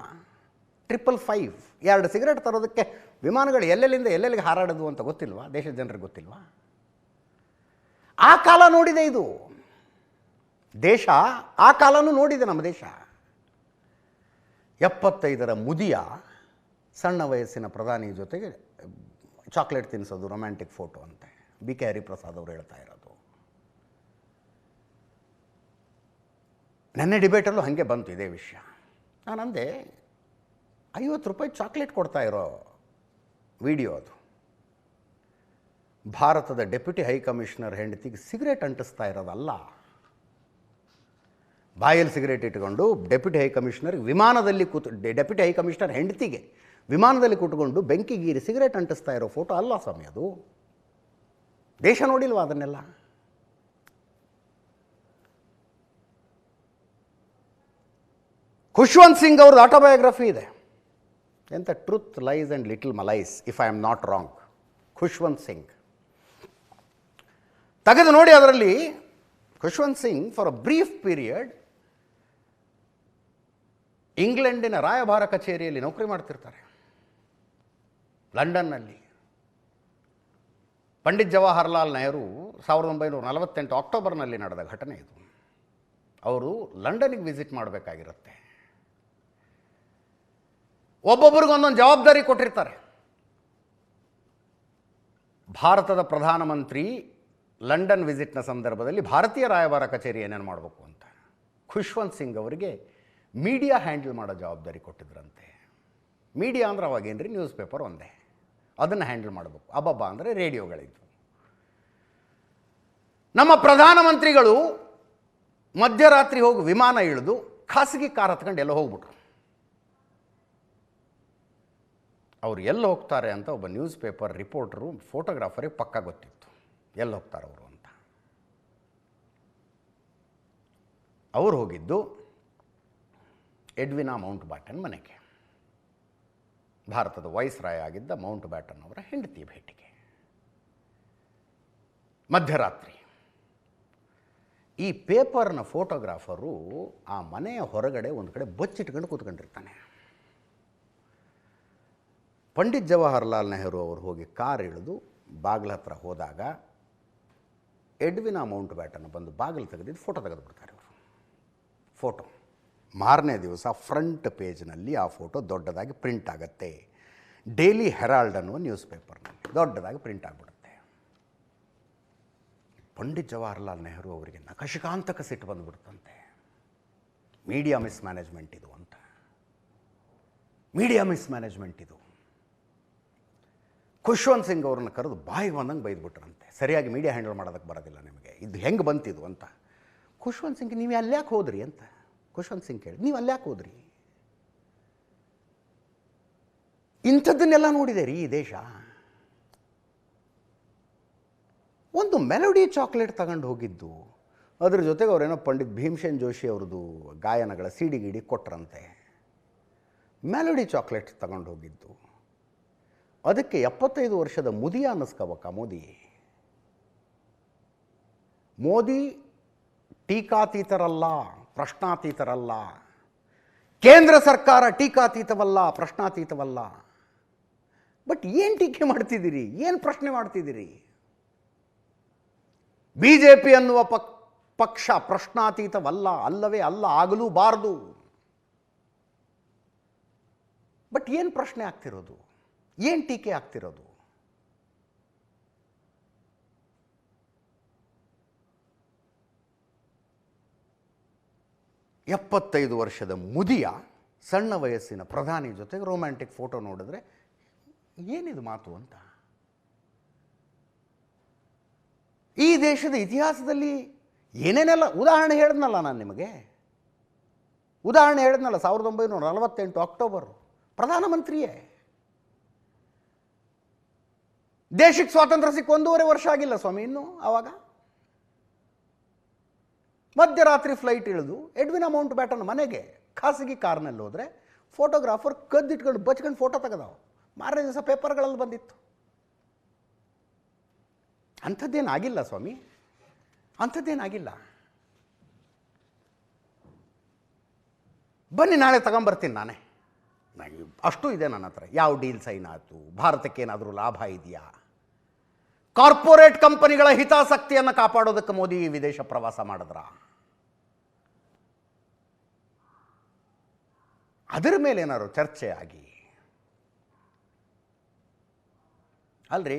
555 2 ಸಿಗರೆಟ್ ತರೋದಕ್ಕೆ ವಿಮಾನಗಳು ಎಲ್ಲೆಲ್ಲಿಂದ ಎಲ್ಲೆಲ್ಲಿಗೆ ಹಾರಾಡೋದು ಅಂತ ಗೊತ್ತಿಲ್ವಾ? ದೇಶದ ಜನರಿಗೆ ಗೊತ್ತಿಲ್ವಾ? ಆ ಕಾಲ ನೋಡಿದೆ ಇದು ದೇಶ, ಆ ಕಾಲನೂ ನೋಡಿದೆ ನಮ್ಮ ದೇಶ. 75ರ ಮುದಿಯ ಸಣ್ಣ ವಯಸ್ಸಿನ ಪ್ರಧಾನಿ ಜೊತೆಗೆ ಚಾಕ್ಲೇಟ್ ತಿನ್ನಿಸೋದು ರೊಮ್ಯಾಂಟಿಕ್ ಫೋಟೋ ಅಂತೆ. BK ಹರಿಪ್ರಸಾದ್ ಅವರು ಹೇಳ್ತಾ ಇರೋದು. ನೆನ್ನೆ ಡಿಬೇಟಲ್ಲೂ ಹಾಗೆ ಬಂತು ಇದೇ ವಿಷಯ. ನಾನಂದೆ, 50 ರೂಪಾಯಿ ಚಾಕ್ಲೇಟ್ ಕೊಡ್ತಾ ಇರೋ ವಿಡಿಯೋ ಅದು. ಭಾರತದ ಡೆಪ್ಯೂಟಿ ಹೈಕಮಿಷನರ್ ಹೆಂಡತಿಗೆ ಸಿಗರೇಟ್ ಅಂಟಿಸ್ತಾ ಇರೋದಲ್ಲ. ಬಾಯಲ್ಲಿ ಸಿಗರೇಟ್ ಇಟ್ಕೊಂಡು ಡೆಪ್ಯೂಟಿ ಹೈಕಮಿಷನರ್ ವಿಮಾನದಲ್ಲಿ ಡೆಪ್ಯೂಟಿ ಹೈಕಮಿಷನರ್ ಹೆಂಡತಿಗೆ ವಿಮಾನದಲ್ಲಿ ಕೂತ್ಕೊಂಡು ಬೆಂಕಿಗೀರಿ ಸಿಗರೇಟ್ ಅಂಟಿಸ್ತಾ ಇರೋ ಫೋಟೋ ಅಲ್ಲ ಸ್ವಾಮಿ ಅದು. ದೇಶ ನೋಡಿಲ್ವಾ ಅದನ್ನೆಲ್ಲ? ಖುಷ್ವಂತ್ ಸಿಂಗ್ ಅವ್ರದ್ದು ಆಟೋಬಯೋಗ್ರಫಿ ಇದೆ. ಎಂಥ truth, lies and little malice, if I am not wrong. Khushwant Singh ತೆಗೆದು ನೋಡಿ. ಅದರಲ್ಲಿ Khushwant Singh for a brief period ಇಂಗ್ಲೆಂಡಿನ ರಾಯಭಾರ ಕಚೇರಿಯಲ್ಲಿ ನೌಕರಿ ಮಾಡ್ತಿರ್ತಾರೆ, ಲಂಡನ್ನಲ್ಲಿ. ಪಂಡಿತ್ ಜವಾಹರ್ಲಾಲ್ ನೆಹರು 1948 ಅಕ್ಟೋಬರ್ನಲ್ಲಿ ನಡೆದ ಘಟನೆ ಇದು. ಅವರು ಲಂಡನ್ನಿಗೆ ವಿಸಿಟ್ ಮಾಡಬೇಕಾಗಿರುತ್ತೆ. ಒಬ್ಬೊಬ್ಬರಿಗೂ ಒಂದೊಂದು ಜವಾಬ್ದಾರಿ ಕೊಟ್ಟಿರ್ತಾರೆ. ಭಾರತದ ಪ್ರಧಾನಮಂತ್ರಿ ಲಂಡನ್ ವಿಸಿಟ್ನ ಸಂದರ್ಭದಲ್ಲಿ ಭಾರತೀಯ ರಾಯಭಾರ ಕಚೇರಿ ಏನೇನು ಮಾಡಬೇಕು ಅಂತ ಖುಷ್ವಂತ್ ಸಿಂಗ್ ಅವರಿಗೆ ಮೀಡಿಯಾ ಹ್ಯಾಂಡಲ್ ಮಾಡೋ ಜವಾಬ್ದಾರಿ ಕೊಟ್ಟಿದ್ರಂತೆ. ಮೀಡಿಯಾ ಅಂದ್ರೆ ಅವಾಗೇನ್ರಿ, ನ್ಯೂಸ್ ಪೇಪರ್ ಒಂದೇ, ಅದನ್ನು ಹ್ಯಾಂಡಲ್ ಮಾಡಬೇಕು. ಅಬ್ಬಬ್ಬ ಅಂದರೆ ರೇಡಿಯೋಗಳಿದ್ವು. ನಮ್ಮ ಪ್ರಧಾನಮಂತ್ರಿಗಳು ಮಧ್ಯರಾತ್ರಿ ಹೋಗಿ ವಿಮಾನ ಇಳಿದು ಖಾಸಗಿ ಕಾರ್ ಹತ್ಕೊಂಡು ಎಲ್ಲೋ ಹೋಗ್ಬಿಟ್ರು. ಅವ್ರು ಎಲ್ಲಿ ಹೋಗ್ತಾರೆ ಅಂತ ಒಬ್ಬ ನ್ಯೂಸ್ ಪೇಪರ್ ರಿಪೋರ್ಟರು ಫೋಟೋಗ್ರಾಫರಿಗೆ ಪಕ್ಕ ಗೊತ್ತಿತ್ತು ಎಲ್ಲಿ ಹೋಗ್ತಾರೆ ಅವರು ಅಂತ. ಅವರು ಹೋಗಿದ್ದು ಎಡ್ವಿನಾ ಮೌಂಟ್ ಬ್ಯಾಟನ್ ಮನೆಗೆ, ಭಾರತದ ವೈಸ್ರಾಯ್ ಆಗಿದ್ದ ಮೌಂಟ್ ಬ್ಯಾಟನ್ ಅವರ ಹೆಂಡತಿ ಭೇಟಿಗೆ. ಮಧ್ಯರಾತ್ರಿ ಈ ಪೇಪರ್ನ ಫೋಟೋಗ್ರಾಫರು ಆ ಮನೆಯ ಹೊರಗಡೆ ಒಂದು ಕಡೆ ಬಚ್ಚಿಟ್ಕೊಂಡು ಕೂತ್ಕೊಂಡಿರ್ತಾನೆ. ಪಂಡಿತ್ ಜವಾಹರ್ಲಾಲ್ ನೆಹರು ಅವರು ಹೋಗಿ ಕಾರ್ ಇಳಿದು ಬಾಗಿಲ ಹತ್ರ ಹೋದಾಗ ಎಡ್ವಿನಾ ಮೌಂಟ್ ಬ್ಯಾಟನ್ ಬಂದು ಬಾಗಿಲು ತೆಗೆದಿದ್ದು ಫೋಟೋ ತೆಗೆದುಬಿಡ್ತಾರೆ ಅವರು. ಫೋಟೋ ಮಾರನೇ ದಿವಸ ಫ್ರಂಟ್ ಪೇಜ್ನಲ್ಲಿ ಆ ಫೋಟೋ ದೊಡ್ಡದಾಗಿ ಪ್ರಿಂಟ್ ಆಗುತ್ತೆ. ಡೈಲಿ ಹೆರಾಲ್ಡ್ ಅನ್ನುವ ನ್ಯೂಸ್ ಪೇಪರ್ನಲ್ಲಿ ದೊಡ್ಡದಾಗಿ ಪ್ರಿಂಟ್ ಆಗಿಬಿಡುತ್ತೆ. ಪಂಡಿತ್ ಜವಾಹರ್ಲಾಲ್ ನೆಹರು ಅವರಿಗೆ ನಖಶಿಕಾಂತಕ ಸಿಟ್ಟು ಬಂದುಬಿಡುತ್ತಂತೆ. ಮೀಡಿಯಾ ಮಿಸ್ಮ್ಯಾನೇಜ್ಮೆಂಟ್ ಇದು ಅಂತ, ಮೀಡಿಯಾ ಮಿಸ್ಮ್ಯಾನೇಜ್ಮೆಂಟ್ ಇದು. ಖುಷ್ವಂತ್ ಸಿಂಗ್ ಅವ್ರನ್ನ ಕರೆದು ಬಾಯಿ ಬಂದಂಗೆ ಬೈದ್ಬಿಟ್ರಂತೆ, ಸರಿಯಾಗಿ ಮೀಡಿಯಾ ಹ್ಯಾಂಡಲ್ ಮಾಡೋದಕ್ಕೆ ಬರೋದಿಲ್ಲ ನಿಮಗೆ, ಇದು ಹೆಂಗೆ ಬಂತಿದು ಅಂತ. ಖುಷ್ವಂತ್ ಸಿಂಗ್ ನೀವು ಅಲ್ಯಾಕೆ ಹೋದ್ರಿ ಅಂತ ಖುಷ್ವಂತ್ ಸಿಂಗ್ ಕೇಳಿ, ನೀವು ಅಲ್ಯಾಕೆ ಹೋದ್ರಿ? ಇಂಥದ್ದನ್ನೆಲ್ಲ ನೋಡಿದೆ ರೀ ಈ ದೇಶ. ಒಂದು ಮೆಲೋಡಿ ಚಾಕ್ಲೇಟ್ ತಗೊಂಡು ಹೋಗಿದ್ದು, ಅದ್ರ ಜೊತೆಗೆ ಅವರೇನೋ ಪಂಡಿತ್ ಭೀಮ್ಸೇನ್ ಜೋಶಿ ಅವ್ರದ್ದು ಗಾಯನಗಳ ಸಿಡಿ ಗಿಡಿ ಕೊಟ್ರಂತೆ. ಮೆಲೋಡಿ ಚಾಕ್ಲೇಟ್ ತಗೊಂಡು ಹೋಗಿದ್ದು, ಅದಕ್ಕೆ 75 ವರ್ಷದ ಮುದಿಯ ಅನ್ನಿಸ್ಕೋಬೇಕ ಮೋದಿ? ಮೋದಿ ಟೀಕಾತೀತರಲ್ಲ, ಪ್ರಶ್ನಾತೀತರಲ್ಲ. ಕೇಂದ್ರ ಸರ್ಕಾರ ಟೀಕಾತೀತವಲ್ಲ, ಪ್ರಶ್ನಾತೀತವಲ್ಲ. ಬಟ್ ಏನು ಟೀಕೆ ಮಾಡ್ತಿದ್ದೀರಿ, ಏನು ಪ್ರಶ್ನೆ ಮಾಡ್ತಿದ್ದೀರಿ? BJP ಅನ್ನುವ ಪಕ್ಷ ಪ್ರಶ್ನಾತೀತವಲ್ಲ, ಅಲ್ಲವೇ ಅಲ್ಲ, ಆಗಲೂಬಾರದು. ಬಟ್ ಏನು ಪ್ರಶ್ನೆ ಆಗ್ತಿರೋದು, ಏನು ಟೀಕೆ ಆಗ್ತಿರೋದು? ಎಪ್ಪತ್ತೈದು ವರ್ಷದ ಮುದಿಯ ಸಣ್ಣ ವಯಸ್ಸಿನ ಪ್ರಧಾನಿ ಜೊತೆಗೆ ರೊಮ್ಯಾಂಟಿಕ್ ಫೋಟೋ ನೋಡಿದ್ರೆ ಏನಿದು ಮಾತು ಅಂತ. ಈ ದೇಶದ ಇತಿಹಾಸದಲ್ಲಿ ಏನೇನೆಲ್ಲ ಉದಾಹರಣೆ ಹೇಳಿದ್ನಲ್ಲ ನಾನು ನಿಮಗೆ, 1948 ಅಕ್ಟೋಬರ್ ಪ್ರಧಾನಮಂತ್ರಿಯೇ. ದೇಶಕ್ಕೆ ಸ್ವಾತಂತ್ರ್ಯ ಸಿಕ್ಕ 1.5 ವರ್ಷ ಆಗಿಲ್ಲ ಸ್ವಾಮಿ ಇನ್ನು. ಆವಾಗ ಮಧ್ಯರಾತ್ರಿ ಫ್ಲೈಟ್ ಇಳಿದು ಎಡ್ವಿನಾ ಮೌಂಟ್ ಬ್ಯಾಟನ್ ಮನೆಗೆ ಖಾಸಗಿ ಕಾರ್ನಲ್ಲಿ ಹೋದರೆ ಫೋಟೋಗ್ರಾಫರ್ ಕದ್ದಿಟ್ಕೊಂಡು ಬಚ್ಕೊಂಡು ಫೋಟೋ ತೆಗೆದವು. ಮಾರನೇ ದಿವಸ ಪೇಪರ್ಗಳಲ್ಲಿ ಬಂದಿತ್ತು. ಅಂಥದ್ದೇನಾಗಿಲ್ಲ ಸ್ವಾಮಿ, ಅಂಥದ್ದೇನಾಗಿಲ್ಲ. ಬನ್ನಿ ನಾಳೆ ತಗೊಂಬರ್ತೀನಿ ನಾನೇ, ಅಷ್ಟು ಇದೆ ನನ್ನ ಹತ್ರ. ಯಾವ ಡೀಲ್ ಸೈನ್ ಆಯಿತು, ಭಾರತಕ್ಕೇನಾದರೂ ಲಾಭ ಇದೆಯಾ, ಕಾರ್ಪೊರೇಟ್ ಕಂಪನಿಗಳ ಹಿತಾಸಕ್ತಿಯನ್ನು ಕಾಪಾಡೋದಕ್ಕೆ ಮೋದಿ ವಿದೇಶ ಪ್ರವಾಸ ಮಾಡಿದ್ರ, ಅದರ ಮೇಲೆ ಏನಾದ್ರು ಚರ್ಚೆ ಆಗಿ ಅಲ್ರಿ.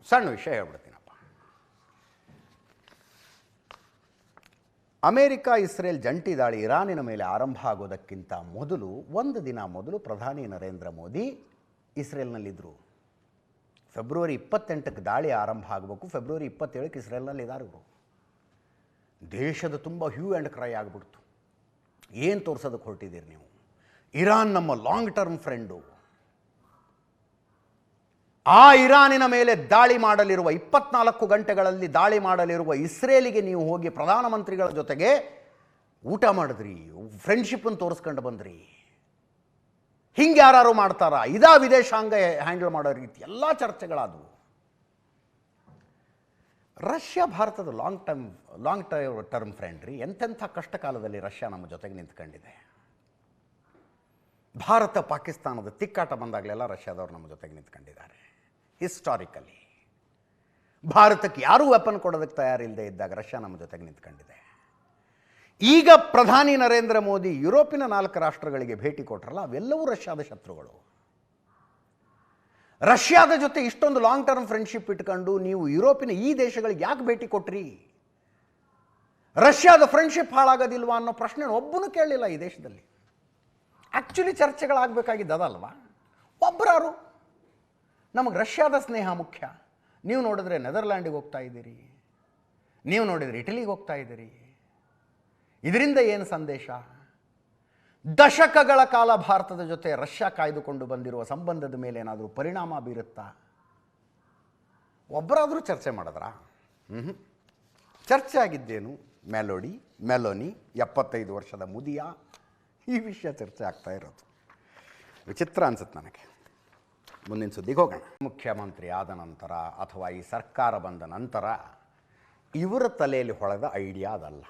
ಸಣ್ಣ ವಿಷಯ ಹೇಳ್ಬಿಡ್ತೀನಪ್ಪ. ಅಮೇರಿಕ ಇಸ್ರೇಲ್ ಜಂಟಿ ದಾಳಿ ಇರಾನಿನ ಮೇಲೆ ಆರಂಭ ಆಗೋದಕ್ಕಿಂತ ಮೊದಲು, ಒಂದು ದಿನ ಮೊದಲು ಪ್ರಧಾನಿ ನರೇಂದ್ರ ಮೋದಿ ಇಸ್ರೇಲ್ನಲ್ಲಿದ್ದರು. ಫೆಬ್ರವರಿ 28ಕ್ಕೆ ದಾಳಿ ಆರಂಭ ಆಗಬೇಕು, ಫೆಬ್ರವರಿ 27ಕ್ಕೆ ಇಸ್ರೇಲ್ನಲ್ಲಿ ಇದ್ದಾರೆ ಇವರು. ದೇಶದ ತುಂಬ ಹ್ಯೂ ಆ್ಯಂಡ್ ಕ್ರೈ ಆಗಿಬಿಡ್ತು. ಏನು ತೋರಿಸೋದಕ್ಕೆ ಹೊರಟಿದ್ದೀರಿ ನೀವು? ಇರಾನ್ ನಮ್ಮ ಲಾಂಗ್ ಟರ್ಮ್ ಫ್ರೆಂಡು. ಆ ಇರಾನಿನ ಮೇಲೆ ದಾಳಿ ಮಾಡಲಿರುವ 24 ಗಂಟೆಗಳಲ್ಲಿ ದಾಳಿ ಮಾಡಲಿರುವ ಇಸ್ರೇಲಿಗೆ ನೀವು ಹೋಗಿ ಪ್ರಧಾನಮಂತ್ರಿಗಳ ಜೊತೆಗೆ ಊಟ ಮಾಡಿದ್ರಿ, ಫ್ರೆಂಡ್ಶಿಪ್ಪನ್ನು ತೋರಿಸ್ಕೊಂಡು ಬಂದ್ರಿ. ಹಿಂಗೆ ಯಾರು ಮಾಡ್ತಾರಾ? ಇದಾ ವಿದೇಶಾಂಗ ಹ್ಯಾಂಡಲ್ ಮಾಡೋ ರೀತಿ? ಎಲ್ಲ ಚರ್ಚೆಗಳಾದವು. ರಷ್ಯಾ ಭಾರತದ ಲಾಂಗ್ ಟರ್ಮ್ ಫ್ರೆಂಡ್ ರೀ. ಎಂತೆಂಥ ಕಷ್ಟ ಕಾಲದಲ್ಲಿ ರಷ್ಯಾ ನಮ್ಮ ಜೊತೆಗೆ ನಿಂತ್ಕೊಂಡಿದೆ. ಭಾರತ ಪಾಕಿಸ್ತಾನದ ತಿಕ್ಕಾಟ ಬಂದಾಗಲೆಲ್ಲ ರಷ್ಯಾದವ್ರು ನಮ್ಮ ಜೊತೆಗೆ ನಿಂತ್ಕೊಂಡಿದ್ದಾರೆ. ಹಿಸ್ಟಾರಿಕಲಿ ಭಾರತಕ್ಕೆ ಯಾರೂ ವೆಪನ್ ಕೊಡೋದಕ್ಕೆ ತಯಾರಿಲ್ಲದೆ ಇದ್ದಾಗ ರಷ್ಯಾ ನಮ್ಮ ಜೊತೆಗೆ ನಿಂತ್ಕೊಂಡಿದೆ. ಈಗ ಪ್ರಧಾನಿ ನರೇಂದ್ರ ಮೋದಿ ಯುರೋಪಿನ 4 ರಾಷ್ಟ್ರಗಳಿಗೆ ಭೇಟಿ ಕೊಟ್ಟರಲ್ಲ, ಅವೆಲ್ಲವೂ ರಷ್ಯಾದ ಶತ್ರುಗಳು. ರಷ್ಯಾದ ಜೊತೆ ಇಷ್ಟೊಂದು ಲಾಂಗ್ ಟರ್ಮ್ ಫ್ರೆಂಡ್ಶಿಪ್ ಇಟ್ಕೊಂಡು ನೀವು ಯುರೋಪಿನ ಈ ದೇಶಗಳಿಗೆ ಯಾಕೆ ಭೇಟಿ ಕೊಟ್ರಿ? ರಷ್ಯಾದ ಫ್ರೆಂಡ್ಶಿಪ್ ಹಾಳಾಗೋದಿಲ್ವಾ ಅನ್ನೋ ಪ್ರಶ್ನೆ ಒಬ್ಬನೂ ಕೇಳಲಿಲ್ಲ ಈ ದೇಶದಲ್ಲಿ. ಆ್ಯಕ್ಚುಲಿ ಚರ್ಚೆಗಳಾಗಬೇಕಾಗಿದ್ದು ಅದಲ್ವಾ? ಒಬ್ಬರಾರು ನಮಗೆ ರಷ್ಯಾದ ಸ್ನೇಹ ಮುಖ್ಯ. ನೀವು ನೋಡಿದ್ರೆ ನೆದರ್ಲ್ಯಾಂಡಿಗೆ ಹೋಗ್ತಾ ಇದ್ದೀರಿ, ನೀವು ನೋಡಿದರೆ ಇಟಲಿಗೆ ಹೋಗ್ತಾ ಇದ್ದೀರಿ. ಇದರಿಂದ ಏನು ಸಂದೇಶ? ದಶಕಗಳ ಕಾಲ ಭಾರತದ ಜೊತೆ ರಷ್ಯಾ ಕಾಯ್ದುಕೊಂಡು ಬಂದಿರುವ ಸಂಬಂಧದ ಮೇಲೆ ಏನಾದರೂ ಪರಿಣಾಮ ಬೀರುತ್ತಾ? ಒಬ್ಬರಾದರೂ ಚರ್ಚೆ ಮಾಡಿದ್ರಾ? ಚರ್ಚೆ ಆಗಿದ್ದೇನು? ಮೆಲೋನಿ 75 ವರ್ಷದ ಮುದಿಯ, ಈ ವಿಷಯ ಚರ್ಚೆ ಆಗ್ತಾ ಇರೋದು. ವಿಚಿತ್ರ ಅನ್ಸುತ್ತೆ ನನಗೆ. ಮುಂದಿನ ಸುದ್ದಿಗೆ ಹೋಗೋಣ. ಮುಖ್ಯಮಂತ್ರಿ ಆದ ನಂತರ ಅಥವಾ ಈ ಸರ್ಕಾರ ಬಂದ ನಂತರ ಇವರ ತಲೆಯಲ್ಲಿ ಹೊಳೆದ ಐಡಿಯಾ ಅದಲ್ಲ.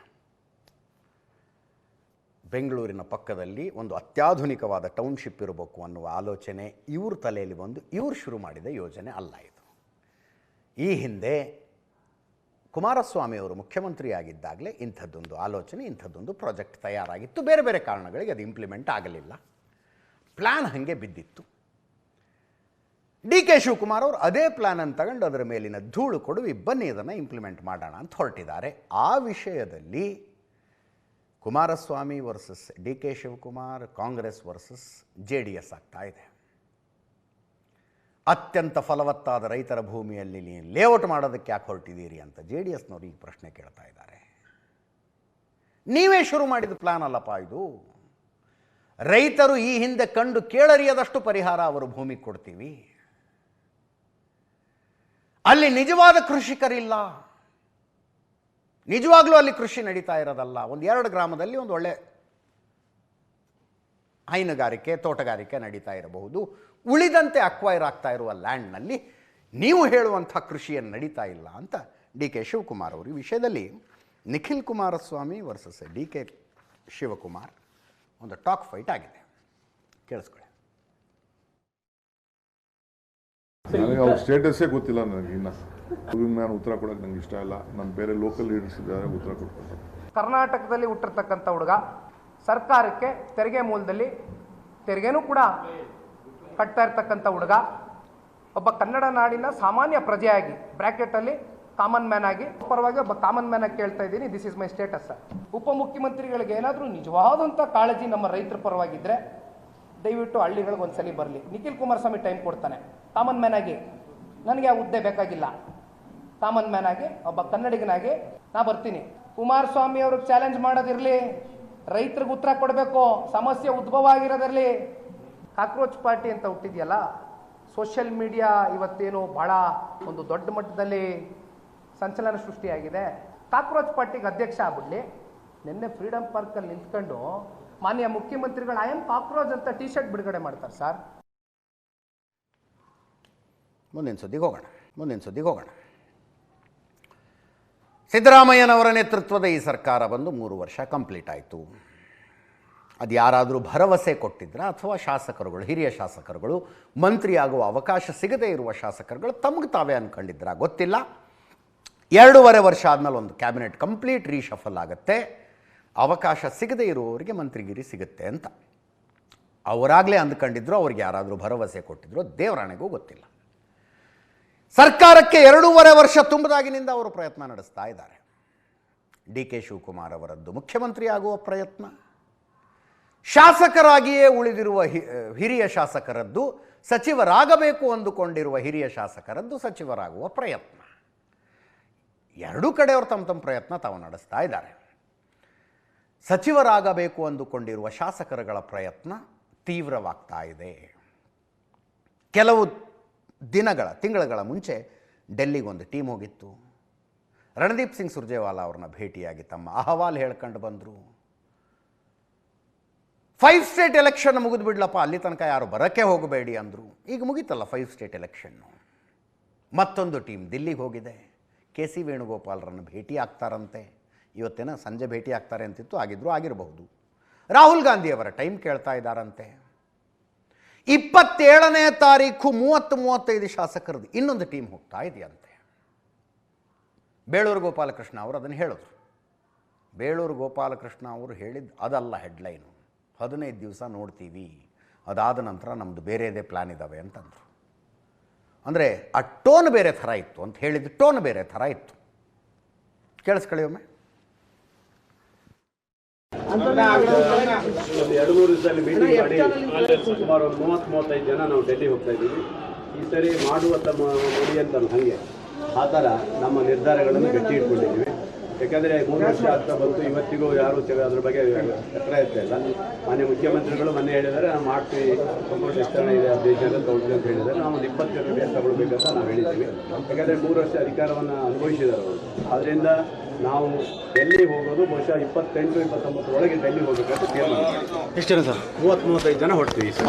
ಬೆಂಗಳೂರಿನ ಪಕ್ಕದಲ್ಲಿ ಒಂದು ಅತ್ಯಾಧುನಿಕವಾದ ಟೌನ್ಶಿಪ್ ಇರಬೇಕು ಅನ್ನುವ ಆಲೋಚನೆ ಇವ್ರ ತಲೆಯಲ್ಲಿ ಬಂದು ಇವರು ಶುರು ಮಾಡಿದ ಯೋಜನೆ ಅಲ್ಲ ಇದು. ಈ ಹಿಂದೆ ಕುಮಾರಸ್ವಾಮಿ ಅವರು ಮುಖ್ಯಮಂತ್ರಿಯಾಗಿದ್ದಾಗಲೇ ಇಂಥದ್ದೊಂದು ಆಲೋಚನೆ, ಇಂಥದ್ದೊಂದು ಪ್ರಾಜೆಕ್ಟ್ ತಯಾರಾಗಿತ್ತು. ಬೇರೆ ಬೇರೆ ಕಾರಣಗಳಿಗೆ ಅದು ಇಂಪ್ಲಿಮೆಂಟ್ ಆಗಲಿಲ್ಲ, ಪ್ಲ್ಯಾನ್ ಹಾಗೆ ಬಿದ್ದಿತ್ತು. ಡಿ ಕೆ ಶಿವಕುಮಾರ್ ಅವರು ಅದೇ ಪ್ಲ್ಯಾನನ್ನು ತಗೊಂಡು ಅದರ ಮೇಲಿನ ಧೂಳು ಕೊಡುವಿ, ಬನ್ನಿ ಇದನ್ನು ಇಂಪ್ಲಿಮೆಂಟ್ ಮಾಡೋಣ ಅಂತ ಹೊರಟಿದ್ದಾರೆ. ಆ ವಿಷಯದಲ್ಲಿ Kumaraswamy versus D K Shivakumar, Congress versus JDS ಆಗ್ತಾ ಇದೆ. ಅತ್ಯಂತ ಫಲವತ್ತಾದ ರೈತರ ಭೂಮಿಯಲ್ಲಿ ನೀವು ಲೇಔಟ್ ಮಾಡೋದಕ್ಕೆ ಯಾಕೆ ಹೊರಟಿದ್ದೀರಿ ಅಂತ JDSನವರು ಈಗ ಪ್ರಶ್ನೆ ಕೇಳ್ತಾ ಇದ್ದಾರೆ. ನೀವೇ ಶುರು ಮಾಡಿದ ಪ್ಲ್ಯಾನ್ ಅಲ್ಲಪ್ಪ ಇದು. ರೈತರು ಈ ಹಿಂದೆ ಕಂಡು ಕೇಳರಿಯದಷ್ಟು ಪರಿಹಾರ ಅವರು ಭೂಮಿಗೆ ಕೊಡ್ತೀವಿ. ಅಲ್ಲಿ ನಿಜವಾದ ಕೃಷಿಕರಿಲ್ಲ, ನಿಜವಾಗ್ಲೂ ಅಲ್ಲಿ ಕೃಷಿ ನಡೀತಾ ಇರೋದಲ್ಲ. 1-2 ಗ್ರಾಮದಲ್ಲಿ ಒಂದು ಒಳ್ಳೆ ಹೈನುಗಾರಿಕೆ, ತೋಟಗಾರಿಕೆ ನಡೀತಾ ಇರಬಹುದು. ಉಳಿದಂತೆ ಅಕ್ವೈರ್ ಆಗ್ತಾ ಇರುವ ಲ್ಯಾಂಡ್ನಲ್ಲಿ ನೀವು ಹೇಳುವಂಥ ಕೃಷಿಯನ್ನು ನಡೀತಾ ಇಲ್ಲ ಅಂತ ಡಿ ಕೆ ಶಿವಕುಮಾರ್ ಅವರು ಈ ವಿಷಯದಲ್ಲಿ Nikhil Kumaraswamy versus D K Shivakumar ಒಂದು ಟಾಕ್ ಫೈಟ್ ಆಗಿದೆ. ಕೇಳಿಸ್ಕೊಳ್ಳಿ. ನನಗೆ ಅವ್ರ ಸ್ಟೇಟಸ್ಸೇ ಗೊತ್ತಿಲ್ಲ ನನಗೆ. ಇನ್ನು ನಾನು ಉತ್ತರ ಕೊಡೋಕೆ ನಂಗೆ ಇಷ್ಟ ಇಲ್ಲ. ನಾನು ಬೇರೆ ಲೋಕಲ್ ಲೀಡರ್ಸ್ ಇದ್ದಾರೆ, ಉತ್ತರ ಕೊಡ್ತಾರೆ. ಕರ್ನಾಟಕದಲ್ಲಿ ಹುಟ್ಟಿರ್ತಕ್ಕಂಥ ಹುಡುಗ ಸರ್ಕಾರಕ್ಕೆ ತೆರಿಗೆ ಮೂಲದಲ್ಲಿ ತೆರಿಗೆನೂ ಕೂಡ ಕಟ್ತಾ ಇರ್ತಕ್ಕಂಥ ಹುಡುಗ, ಒಬ್ಬ ಕನ್ನಡ ನಾಡಿನ ಸಾಮಾನ್ಯ ಪ್ರಜೆಯಾಗಿ ಬ್ರ್ಯಾಕೆಟಲ್ಲಿ ಕಾಮನ್ ಮ್ಯಾನ್ ಆಗಿ, ಪರವಾಗಿ ಒಬ್ಬ ಕಾಮನ್ ಮ್ಯಾನ್ ಆಗಿ ಕೇಳ್ತಾ ಇದ್ದೀನಿ, ದಿಸ್ ಇಸ್ ಮೈ ಸ್ಟೇಟಸ್. ಉಪಮುಖ್ಯಮಂತ್ರಿಗಳಿಗೆ ಏನಾದರೂ ನಿಜವಾದಂಥ ಕಾಳಜಿ ನಮ್ಮ ರೈತರ ಪರವಾಗಿದ್ದರೆ ದಯವಿಟ್ಟು ಹಳ್ಳಿಗಳಿಗೆ ಒಂದ್ಸಲಿ ಬರಲಿ. ನಿಖಿಲ್ ಕುಮಾರಸ್ವಾಮಿ ಟೈಮ್ ಕೊಡ್ತಾನೆ ಕಾಮನ್ ಮ್ಯಾನ್ ಆಗಿ. ನನಗೆ ಆ ಹುದ್ದೆ ಬೇಕಾಗಿಲ್ಲ. ಕಾಮನ್ ಮ್ಯಾನ್ ಆಗಿ ಒಬ್ಬ ಕನ್ನಡಿಗನಾಗಿ ನಾ ಬರ್ತೀನಿ. ಕುಮಾರಸ್ವಾಮಿ ಅವ್ರಿಗೆ ಚಾಲೆಂಜ್ ಮಾಡೋದಿರಲಿ, ರೈತರಿಗೆ ಉತ್ತರ ಕೊಡಬೇಕು, ಸಮಸ್ಯೆ ಉದ್ಭವ ಆಗಿರೋದಿರಲಿ. ಕಾಕ್ರೋಚ್ ಪಾರ್ಟಿ ಅಂತ ಹುಟ್ಟಿದೆಯಲ್ಲ, ಸೋಷಿಯಲ್ ಮೀಡಿಯಾ ಇವತ್ತೇನು ಭಾಳ ಒಂದು ದೊಡ್ಡ ಮಟ್ಟದಲ್ಲಿ ಸಂಚಲನ ಸೃಷ್ಟಿಯಾಗಿದೆ. ಕಾಕ್ರೋಚ್ ಪಾರ್ಟಿಗೆ ಅಧ್ಯಕ್ಷ ಆಗ್ಬಿಡ್ಲಿ. ನಿನ್ನೆ ಫ್ರೀಡಮ್ ಪಾರ್ಕಲ್ಲಿ ನಿಂತ್ಕೊಂಡು ಮಾನ್ಯ ಮುಖ್ಯಮಂತ್ರಿಗಳು ಐ ಆಮ್ ಕಾಕ್ರೋಚ್ ಅಂತ ಟಿ ಶರ್ಟ್ ಬಿಡುಗಡೆ ಮಾಡ್ತಾರೆ ಸರ್. ಮುಂದಿನ ಸುದ್ದಿಗೆ ಹೋಗೋಣ. ಸಿದ್ದರಾಮಯ್ಯನವರ ನೇತೃತ್ವದ ಈ ಸರ್ಕಾರ ಬಂದು 3 ವರ್ಷ ಕಂಪ್ಲೀಟ್ ಆಯಿತು. ಅದು ಯಾರಾದರೂ ಭರವಸೆ ಕೊಟ್ಟಿದ್ರ ಅಥವಾ ಶಾಸಕರುಗಳು, ಹಿರಿಯ ಶಾಸಕರುಗಳು, ಮಂತ್ರಿಯಾಗುವ ಅವಕಾಶ ಸಿಗದೇ ಇರುವ ಶಾಸಕರುಗಳು ತಮಗೆ ತಾವೇ ಅಂದ್ಕೊಂಡಿದ್ರ ಗೊತ್ತಿಲ್ಲ. 2.5 ವರ್ಷ ಆದಮೇಲೆ ಒಂದು ಕ್ಯಾಬಿನೆಟ್ ಕಂಪ್ಲೀಟ್ ರೀಶಫಲ್ ಆಗುತ್ತೆ, ಅವಕಾಶ ಸಿಗದೇ ಇರುವವರಿಗೆ ಮಂತ್ರಿಗಿರಿ ಸಿಗುತ್ತೆ ಅಂತ ಅವರಾಗಲೇ ಅಂದ್ಕೊಂಡಿದ್ರು. ಅವ್ರಿಗೆ ಯಾರಾದರೂ ಭರವಸೆ ಕೊಟ್ಟಿದ್ರು ದೇವರಾಣೆಗೂ ಗೊತ್ತಿಲ್ಲ. ಸರ್ಕಾರಕ್ಕೆ 2.5 ವರ್ಷ ತುಂಬದಾಗಿನಿಂದ ಅವರು ಪ್ರಯತ್ನ ನಡೆಸ್ತಾ ಇದ್ದಾರೆ. ಡಿ ಕೆ ಶಿವಕುಮಾರ್ ಅವರದ್ದು ಮುಖ್ಯಮಂತ್ರಿ ಆಗುವ ಪ್ರಯತ್ನ, ಶಾಸಕರಾಗಿಯೇ ಉಳಿದಿರುವ ಹಿರಿಯ ಶಾಸಕರದ್ದು, ಸಚಿವರಾಗಬೇಕು ಅಂದುಕೊಂಡಿರುವ ಹಿರಿಯ ಶಾಸಕರದ್ದು ಸಚಿವರಾಗುವ ಪ್ರಯತ್ನ. ಎರಡೂ ಕಡೆಯವರು ತಮ್ಮ ಪ್ರಯತ್ನ ತಾವು ನಡೆಸ್ತಾ ಇದ್ದಾರೆ. ಸಚಿವರಾಗಬೇಕು ಅಂದುಕೊಂಡಿರುವ ಶಾಸಕರುಗಳ ಪ್ರಯತ್ನ ತೀವ್ರವಾಗ್ತಾ ಇದೆ. ಕೆಲವು ತಿಂಗಳುಗಳ ಮುಂಚೆ ಡೆಲ್ಲಿಗೆ ಒಂದು ಟೀಮ್ ಹೋಗಿತ್ತು. ರಣದೀಪ್ ಸಿಂಗ್ ಸುರ್ಜೇವಾಲಾ ಅವ್ರನ್ನ ಭೇಟಿಯಾಗಿ ತಮ್ಮ ಅಹವಾಲು ಹೇಳ್ಕೊಂಡು ಬಂದರು. 5 ಸ್ಟೇಟ್ ಎಲೆಕ್ಷನ್ ಮುಗಿದು ಬಿಡ್ಲಪ್ಪ, ಅಲ್ಲಿ ತನಕ ಯಾರು ಬರೋಕ್ಕೆ ಹೋಗಬೇಡಿ ಅಂದರು. ಈಗ ಮುಗೀತಲ್ಲ 5 ಸ್ಟೇಟ್ ಎಲೆಕ್ಷನ್ನು. ಮತ್ತೊಂದು ಟೀಮ್ ದಿಲ್ಲಿಗೆ ಹೋಗಿದೆ. KC ವೇಣುಗೋಪಾಲ್ರನ್ನು ಭೇಟಿ ಆಗ್ತಾರಂತೆ. ಇವತ್ತೇನ ಸಂಜೆ ಭೇಟಿ ಆಗ್ತಾರೆ ಅಂತಿತ್ತು, ಆಗಿರಬಹುದು. ರಾಹುಲ್ ಗಾಂಧಿಯವರ ಟೈಮ್ ಕೇಳ್ತಾ ಇದ್ದಾರಂತೆ. 27ನೇ ತಾರೀಕು 30-35 ಶಾಸಕರದ್ದು ಇನ್ನೊಂದು ಟೀಮ್ ಹೋಗ್ತಾ ಇದೆಯಂತೆ. ಬೇಳೂರು ಗೋಪಾಲಕೃಷ್ಣ ಅವರು ಅದನ್ನು ಹೇಳಿದ್ರು. ಬೇಳೂರು ಗೋಪಾಲಕೃಷ್ಣ ಅವರು ಹೇಳಿದ್ದು ಅದಲ್ಲ ಹೆಡ್ಲೈನು. 15 ದಿವಸ ನೋಡ್ತೀವಿ, ಅದಾದ ನಂತರ ನಮ್ಮದು ಬೇರೆದೇ ಪ್ಲ್ಯಾನ್ ಇದ್ದಾವೆ ಅಂತಂದರು. ಅಂದರೆ ಆ ಟೋನ್ ಬೇರೆ ಥರ ಇತ್ತು ಅಂತ ಹೇಳಿದ್ದು, ಟೋನ್ ಬೇರೆ ಥರ ಇತ್ತು. ಕೇಳಿಸ್ಕೊಳ್ಳಿ ಒಮ್ಮೆ. 2-3 ದಿವಸದಲ್ಲಿ ಮೀಟಿಂಗ್ ಮಾಡಿ ಸುಮಾರು 30-35 ಜನ ನಾವು ಡೆಲ್ಲಿ ಹೋಗ್ತಾ ಇದ್ದೀವಿ. ಈ ಸರಿ ಮಾಡುವ ತಮ್ಮ ನೋಡಿ ಅಂತ ಹಾಗೆ ಆ ಥರ ನಮ್ಮ ನಿರ್ಧಾರಗಳನ್ನು ಗಟ್ಟಿ ಇಟ್ಕೊಂಡಿದ್ದೀವಿ. ಯಾಕಂದರೆ 3 ವರ್ಷ ಆಗ್ತಾ ಬಂತು, ಇವತ್ತಿಗೂ ಯಾರು ಅದ್ರ ಬಗ್ಗೆ ಎತ್ತರ ಇರ್ತಾ ಇಲ್ಲ. ಮಾನ್ಯ ಮುಖ್ಯಮಂತ್ರಿಗಳು ಮೊನ್ನೆ ಹೇಳಿದ್ದಾರೆ, ನಾವು ಮಾಡ್ತೀವಿ, ಕಂಪ್ಯೂಟರ್ ವಿಸ್ತರಣೆ ಇದೆ 15 ಜನ ತಗೊಳ್ತೀವಿ ಅಂತ ಹೇಳಿದ್ದಾರೆ. ನಾವು 20 ಜನ ತಗೊಳ್ಬೇಕಂತ ನಾವು ಹೇಳಿದ್ದೀವಿ. ಯಾಕಂದರೆ 3 ವರ್ಷ ಅಧಿಕಾರವನ್ನು ಅನುಭವಿಸಿದ್ದಾರೆ ಅವರು. ಆದ್ದರಿಂದ ನಾವು ಡೆಲ್ಲಿ ಹೋಗೋದು ಬಹುಶಃ 28-29 ಒಳಗೆ ಡೆಲ್ಲಿ ಹೋಗಬೇಕಂತ ತೀರ್ಮಾನ. ಎಷ್ಟು ಜನ ಸರ್? 30-35 ಜನ ಹೊಡ್ತೀವಿ ಸರ್.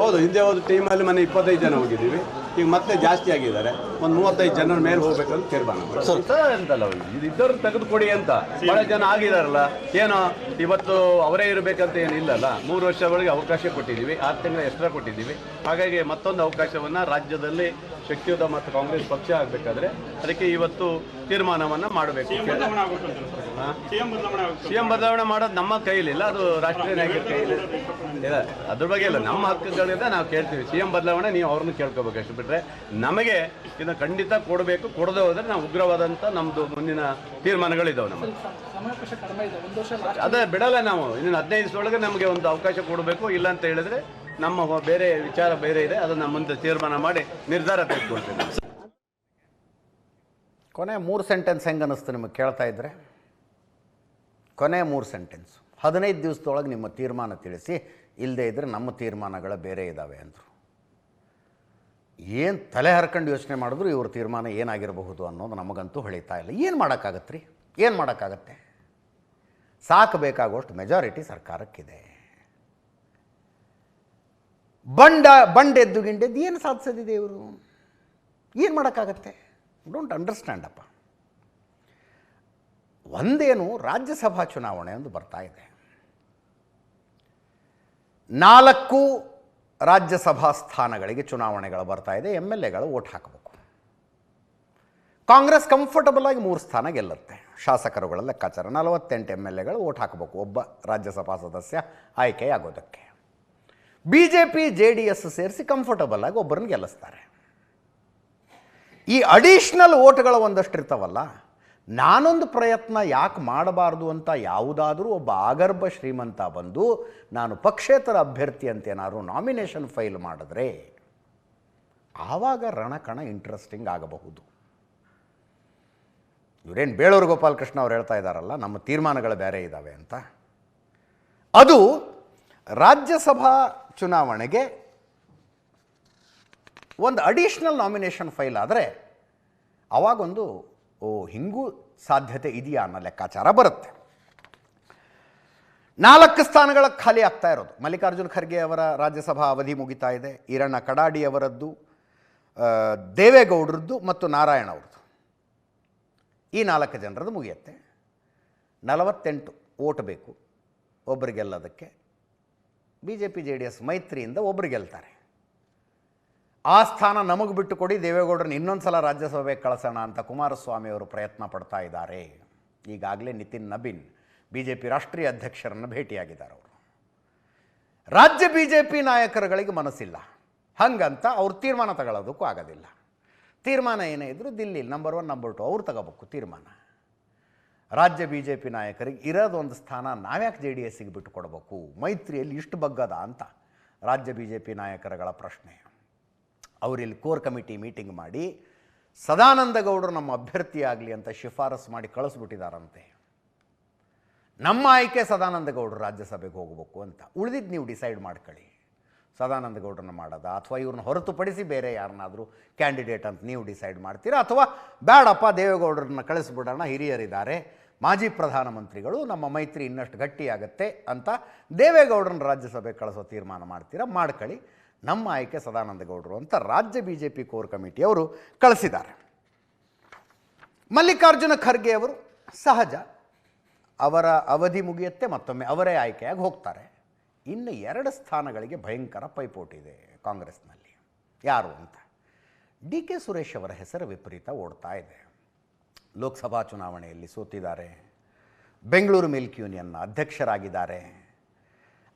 ಹೌದು, ಹಿಂದೆ ಹೋದ ಟೀಮಲ್ಲಿ ಮೊನ್ನೆ 25 ಜನ ಹೋಗಿದ್ದೀವಿ. ಈಗ ಮತ್ತೆ ಜಾಸ್ತಿ ಆಗಿದ್ದಾರೆ, ಒಂದು 35 ಜನರ ಮೇಲೆ ಹೋಗ್ಬೇಕಂತ ತೀರ್ಮಾನ. ಅಂತಲ್ಲ, ಇದು ಇದ್ದವ್ರು ತೆಗೆದುಕೊಡಿ ಅಂತ ಭಾಳ ಜನ ಆಗಿದಾರಲ್ಲ. ಏನೋ ಇವತ್ತು ಅವರೇ ಇರಬೇಕಂತ ಏನಿಲ್ಲಲ್ಲ. 3 ವರ್ಷಗಳಿಗೆ ಅವಕಾಶ ಕೊಟ್ಟಿದ್ದೀವಿ, 6 ತಿಂಗಳ ಎಕ್ಸ್ಟ್ರಾ ಕೊಟ್ಟಿದ್ದೀವಿ. ಹಾಗಾಗಿ ಮತ್ತೊಂದು ಅವಕಾಶವನ್ನು ರಾಜ್ಯದಲ್ಲಿ ಶಕ್ತಿಯುತ ಮತ್ತು ಕಾಂಗ್ರೆಸ್ ಪಕ್ಷ ಆಗಬೇಕಾದ್ರೆ ಅದಕ್ಕೆ ಇವತ್ತು ತೀರ್ಮಾನವನ್ನು ಮಾಡಬೇಕು. ಸಿಎಂ ಬದಲಾವಣೆ ಮಾಡೋದು ನಮ್ಮ ಕೈಲಿಲ್ಲ, ಅದು ರಾಷ್ಟ್ರೀಯ ನಾಯಕರ ಕೈಲಿ ಇದೆ. ಅದ್ರ ಬಗ್ಗೆ ಇಲ್ಲ, ನಮ್ಮ ಹಕ್ಕುಗಳಿಂದ ನಾವು ಕೇಳ್ತೀವಿ. ಸಿಎಂ ಬದಲಾವಣೆ ನೀವು ಅವ್ರನ್ನ ಕೇಳ್ಕೋಬೇಕು ಅಷ್ಟು ಬಿಟ್ಟರೆ ನಮಗೆ ಇದನ್ನು ಖಂಡಿತ ಕೊಡಬೇಕು. ಕೊಡದೆ ಹೋದರೆ ನಾವು ಉಗ್ರವಾದಂಥ ನಮ್ಮದು ಮುಂದಿನ ತೀರ್ಮಾನಗಳಿದ್ದಾವೆ. ನಮ್ಮ ಅದೇ ಬಿಡಲ್ಲ ನಾವು. ಇನ್ನು 15 ದಿವಸದೊಳಗೆ ನಮಗೆ ಒಂದು ಅವಕಾಶ ಕೊಡಬೇಕು. ಇಲ್ಲ ಅಂತ ಹೇಳಿದ್ರೆ ನಮ್ಮ ಬೇರೆ ವಿಚಾರ ಬೇರೆ ಇದೆ, ಅದನ್ನು ಮುಂದೆ ತೀರ್ಮಾನ ಮಾಡಿ ನಿರ್ಧಾರ ತೆಗೆದುಕೊಳ್ತೇವೆ. ಕೊನೆ 3 ಸೆಂಟೆನ್ಸ್ ಹೆಂಗೆ ಅನ್ನಿಸ್ತು ನಿಮಗೆ ಕೇಳ್ತಾ ಇದ್ದರೆ? ಕೊನೆ 3 ಸೆಂಟೆನ್ಸ್ 15 ದಿವಸದೊಳಗೆ ನಿಮ್ಮ ತೀರ್ಮಾನ ತಿಳಿಸಿ, ಇಲ್ಲದೇ ಇದ್ದರೆ ನಮ್ಮ ತೀರ್ಮಾನಗಳ ಬೇರೆ ಇದ್ದಾವೆ ಅಂದರು. ಏನು ತಲೆ ಹರ್ಕೊಂಡು ಯೋಚನೆ ಮಾಡಿದ್ರು ಇವ್ರ ತೀರ್ಮಾನ ಏನಾಗಿರಬಹುದು ಅನ್ನೋದು ನಮಗಂತೂ ಹೊಳಿತಾ ಇಲ್ಲ. ಏನು ಮಾಡೋಕ್ಕಾಗತ್ತೆ ರೀ? ಏನು ಮಾಡೋಕ್ಕಾಗತ್ತೆ? ಸಾಕಬೇಕಾಗುವಷ್ಟು ಮೆಜಾರಿಟಿ ಸರ್ಕಾರಕ್ಕಿದೆ. ಬಂಡೆದ್ದು ಗಿಂಡೆದ್ದು ಏನು ಸಾಧಿಸೋದಿದೆ ಇವರು? ಏನು ಮಾಡೋಕ್ಕಾಗತ್ತೆ? ಡೋಂಟ್ ಅಂಡರ್ಸ್ಟ್ಯಾಂಡ್ ಅಪ್ಪ. ಒಂದೇನು, ರಾಜ್ಯಸಭಾ ಚುನಾವಣೆ ಒಂದು ಬರ್ತಾ ಇದೆ. 4 ರಾಜ್ಯಸಭಾ ಸ್ಥಾನಗಳಿಗೆ ಚುನಾವಣೆಗಳು ಬರ್ತಾ ಇದೆ. MLAಗಳು ವೋಟ್ ಹಾಕಬೇಕು. ಕಾಂಗ್ರೆಸ್ ಕಂಫರ್ಟಬಲ್ ಆಗಿ 3 ಸ್ಥಾನ ಗೆಲ್ಲುತ್ತೆ. ಶಾಸಕರುಗಳ ಲೆಕ್ಕಾಚಾರ 48 MLAಗಳು ವೋಟ್ ಹಾಕಬೇಕು ಒಬ್ಬ ರಾಜ್ಯಸಭಾ ಸದಸ್ಯ ಆಯ್ಕೆಯಾಗೋದಕ್ಕೆ. BJP JDS ಸೇರಿಸಿ ಕಂಫರ್ಟಬಲ್ ಆಗಿ ಒಬ್ಬರನ್ನ ಗೆಲ್ಲಿಸ್ತಾರೆ. ಈ ಅಡಿಷ್ನಲ್ ವೋಟ್ಗಳು ಒಂದಷ್ಟು ಇರ್ತಾವಲ್ಲ, ನಾನೊಂದು ಪ್ರಯತ್ನ ಯಾಕೆ ಮಾಡಬಾರ್ದು ಅಂತ ಯಾವುದಾದ್ರೂ ಒಬ್ಬ ಆಗರ್ಭ ಶ್ರೀಮಂತ ಬಂದು ನಾನು ಪಕ್ಷೇತರ ಅಭ್ಯರ್ಥಿ ಅಂತ ಏನಾದ್ರು ನಾಮಿನೇಷನ್ ಫೈಲ್ ಮಾಡಿದ್ರೆ ಆವಾಗ ರಣಕಣ ಇಂಟ್ರೆಸ್ಟಿಂಗ್ ಆಗಬಹುದು. ಇವರೇನು ಬೇಳೂರು ಗೋಪಾಲಕೃಷ್ಣ ಅವ್ರು ಹೇಳ್ತಾ ಇದ್ದಾರಲ್ಲ, ನಮ್ಮ ತೀರ್ಮಾನಗಳು ಬೇರೆ ಇದ್ದಾವೆ ಅಂತ. ಅದು ರಾಜ್ಯಸಭಾ ಚುನಾವಣೆಗೆ ಒಂದು ಅಡಿಷ್ನಲ್ ನಾಮಿನೇಷನ್ ಫೈಲ್ ಆದರೆ ಅವಾಗೊಂದು ಹಿಂಗೂ ಸಾಧ್ಯತೆ ಇದೆಯಾ ಅನ್ನೋ ಲೆಕ್ಕಾಚಾರ ಬರುತ್ತೆ. 4 ಸ್ಥಾನಗಳ ಖಾಲಿ ಆಗ್ತಾ ಇರೋದು. ಮಲ್ಲಿಕಾರ್ಜುನ್ ಖರ್ಗೆ ಅವರ ರಾಜ್ಯಸಭಾ ಅವಧಿ ಮುಗಿತಾ ಇದೆ. ಈರಣ್ಣ ಕಡಾಡಿ ಅವರದ್ದು, ದೇವೇಗೌಡರದ್ದು ಮತ್ತು ನಾರಾಯಣ ಅವ್ರದ್ದು. ಈ 4 ಜನರದ್ದು ಮುಗಿಯುತ್ತೆ. 48 ವೋಟ್ ಬೇಕು ಒಬ್ಬರಿಗೆಲ್ಲದಕ್ಕೆ. BJP JDS ಮೈತ್ರಿಯಿಂದ ಒಬ್ಬರು ಗೆಲ್ತಾರೆ. ಆ ಸ್ಥಾನ ನಮಗೆ ಬಿಟ್ಟು ಕೊಡಿ, ದೇವೇಗೌಡರನ್ನ ಇನ್ನೊಂದು ಸಲ ರಾಜ್ಯಸಭೆಗೆ ಕಳಿಸೋಣ ಅಂತ ಕುಮಾರಸ್ವಾಮಿ ಅವರು ಪ್ರಯತ್ನ ಪಡ್ತಾ ಇದ್ದಾರೆ. ಈಗಾಗಲೇ ನಿತಿನ್ ನಬೀನ್ BJP ರಾಷ್ಟ್ರೀಯ ಅಧ್ಯಕ್ಷರನ್ನು ಭೇಟಿಯಾಗಿದ್ದಾರೆ. ಅವರು ರಾಜ್ಯ BJP ನಾಯಕರುಗಳಿಗೆ ಮನಸ್ಸಿಲ್ಲ, ಹಂಗಂತ ಅವ್ರು ತೀರ್ಮಾನ ತಗೊಳ್ಳೋದಕ್ಕೂ ಆಗೋದಿಲ್ಲ. ತೀರ್ಮಾನ ಏನೇ ಇದ್ದರೂ ದಿಲ್ಲಿ ನಂಬರ್ 1 ನಂಬರ್ 2 ಅವ್ರು ತಗೋಬೇಕು ತೀರ್ಮಾನ. ರಾಜ್ಯ BJP ನಾಯಕರಿಗೆ ಇರೋದೊಂದು ಸ್ಥಾನ ನಾವ್ಯಾಕೆ JDSಗೆ ಬಿಟ್ಟು ಕೊಡಬೇಕು? ಮೈತ್ರಿಯಲ್ಲಿ ಇಷ್ಟು ಬಗ್ಗದ ಅಂತ ರಾಜ್ಯ BJP ನಾಯಕರುಗಳ ಪ್ರಶ್ನೆ. ಅವರಿಲ್ಲಿ ಕೋರ್ ಕಮಿಟಿ ಮೀಟಿಂಗ್ ಮಾಡಿ ಸದಾನಂದ ಗೌಡರು ನಮ್ಮ ಅಭ್ಯರ್ಥಿ ಆಗಲಿ ಅಂತ ಶಿಫಾರಸು ಮಾಡಿ ಕಳಿಸ್ಬಿಟ್ಟಿದ್ದಾರಂತೆ. ನಮ್ಮ ಆಯ್ಕೆ ಸದಾನಂದ ಗೌಡರು ರಾಜ್ಯಸಭೆಗೆ ಹೋಗಬೇಕು ಅಂತ. ಉಳಿದಿದ್ದು ನೀವು ಡಿಸೈಡ್ ಮಾಡ್ಕೊಳ್ಳಿ, ಸದಾನಂದ ಗೌಡರನ್ನ ಮಾಡೋದಾ ಅಥವಾ ಇವ್ರನ್ನ ಹೊರತುಪಡಿಸಿ ಬೇರೆ ಯಾರನ್ನಾದರೂ ಕ್ಯಾಂಡಿಡೇಟ್ ಅಂತ ನೀವು ಡಿಸೈಡ್ ಮಾಡ್ತೀರಾ, ಅಥವಾ ಬೇಡಪ್ಪ ದೇವೇಗೌಡರನ್ನ ಕಳಿಸ್ಬಿಡೋಣ, ಹಿರಿಯರಿದ್ದಾರೆ, ಮಾಜಿ ಪ್ರಧಾನಮಂತ್ರಿಗಳು, ನಮ್ಮ ಮೈತ್ರಿ ಇನ್ನಷ್ಟು ಗಟ್ಟಿಯಾಗತ್ತೆ ಅಂತ ದೇವೇಗೌಡರನ್ನ ರಾಜ್ಯಸಭೆಗೆ ಕಳಿಸೋ ತೀರ್ಮಾನ ಮಾಡ್ತೀರಾ, ಮಾಡ್ಕೊಳ್ಳಿ. ನಮ್ಮ ಆಯ್ಕೆ ಸದಾನಂದ ಗೌಡರು ಅಂತ ರಾಜ್ಯ BJP ಕೋರ್ ಕಮಿಟಿಯವರು ಕಳಿಸಿದ್ದಾರೆ. ಮಲ್ಲಿಕಾರ್ಜುನ ಖರ್ಗೆ ಅವರು ಸಹಜ, ಅವರ ಅವಧಿ ಮುಗಿಯುತ್ತೆ, ಮತ್ತೊಮ್ಮೆ ಅವರೇ ಆಯ್ಕೆಯಾಗಿ ಹೋಗ್ತಾರೆ. ಇನ್ನು 2 ಸ್ಥಾನಗಳಿಗೆ ಭಯಂಕರ ಪೈಪೋಟಿ ಇದೆ ಕಾಂಗ್ರೆಸ್ನಲ್ಲಿ. ಯಾರು ಅಂತ DK ಸುರೇಶ್ ಅವರ ಹೆಸರು ವಿಪರೀತ ಓಡ್ತಾ ಇದೆ. ಲೋಕಸಭಾ ಚುನಾವಣೆಯಲ್ಲಿ ಸೋತಿದ್ದಾರೆ. ಬೆಂಗಳೂರು ಮಿಲ್ಕ್ ಯೂನಿಯನ್ನ ಅಧ್ಯಕ್ಷರಾಗಿದ್ದಾರೆ.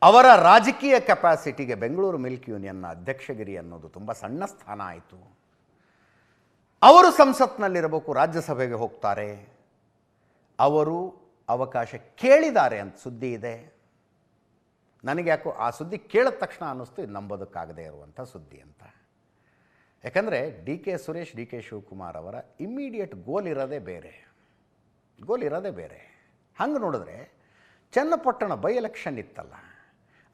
ಅವರ ರಾಜಕೀಯ ಕೆಪಾಸಿಟಿಗೆ ಬೆಂಗಳೂರು ಮಿಲ್ಕ್ ಯೂನಿಯನ್ನ ಅಧ್ಯಕ್ಷಗಿರಿ ಅನ್ನೋದು ತುಂಬ ಸಣ್ಣ ಸ್ಥಾನ ಆಯಿತು. ಅವರು ಸಂಸತ್ನಲ್ಲಿರಬೇಕು, ರಾಜ್ಯಸಭೆಗೆ ಹೋಗ್ತಾರೆ. ಅವರು ಅವಕಾಶ ಕೇಳಿದ್ದಾರೆ ಅಂತ ಸುದ್ದಿ ಇದೆ. ನನಗೆ ಯಾಕೋ ಆ ಸುದ್ದಿ ಕೇಳಿದ ತಕ್ಷಣ ಅನ್ನಿಸ್ತು ಇದು ನಂಬೋದಕ್ಕಾಗದೇ ಇರುವಂಥ ಸುದ್ದಿ ಅಂತ. ಯಾಕಂದರೆ DK ಸುರೇಶ್, DK ಶಿವಕುಮಾರ್ ಅವರ ಇಮ್ಮಿಡಿಯೇಟ್ ಗೋಲ್ ಇರೋದೇ ಬೇರೆ. ಗೋಲ್ ಇರೋದೇ ಬೇರೆ. ಹಂಗೆ ನೋಡಿದ್ರೆ ಚನ್ನಪಟ್ಟಣ ಬೈ ಎಲೆಕ್ಷನ್ ಇತ್ತಲ್ಲ,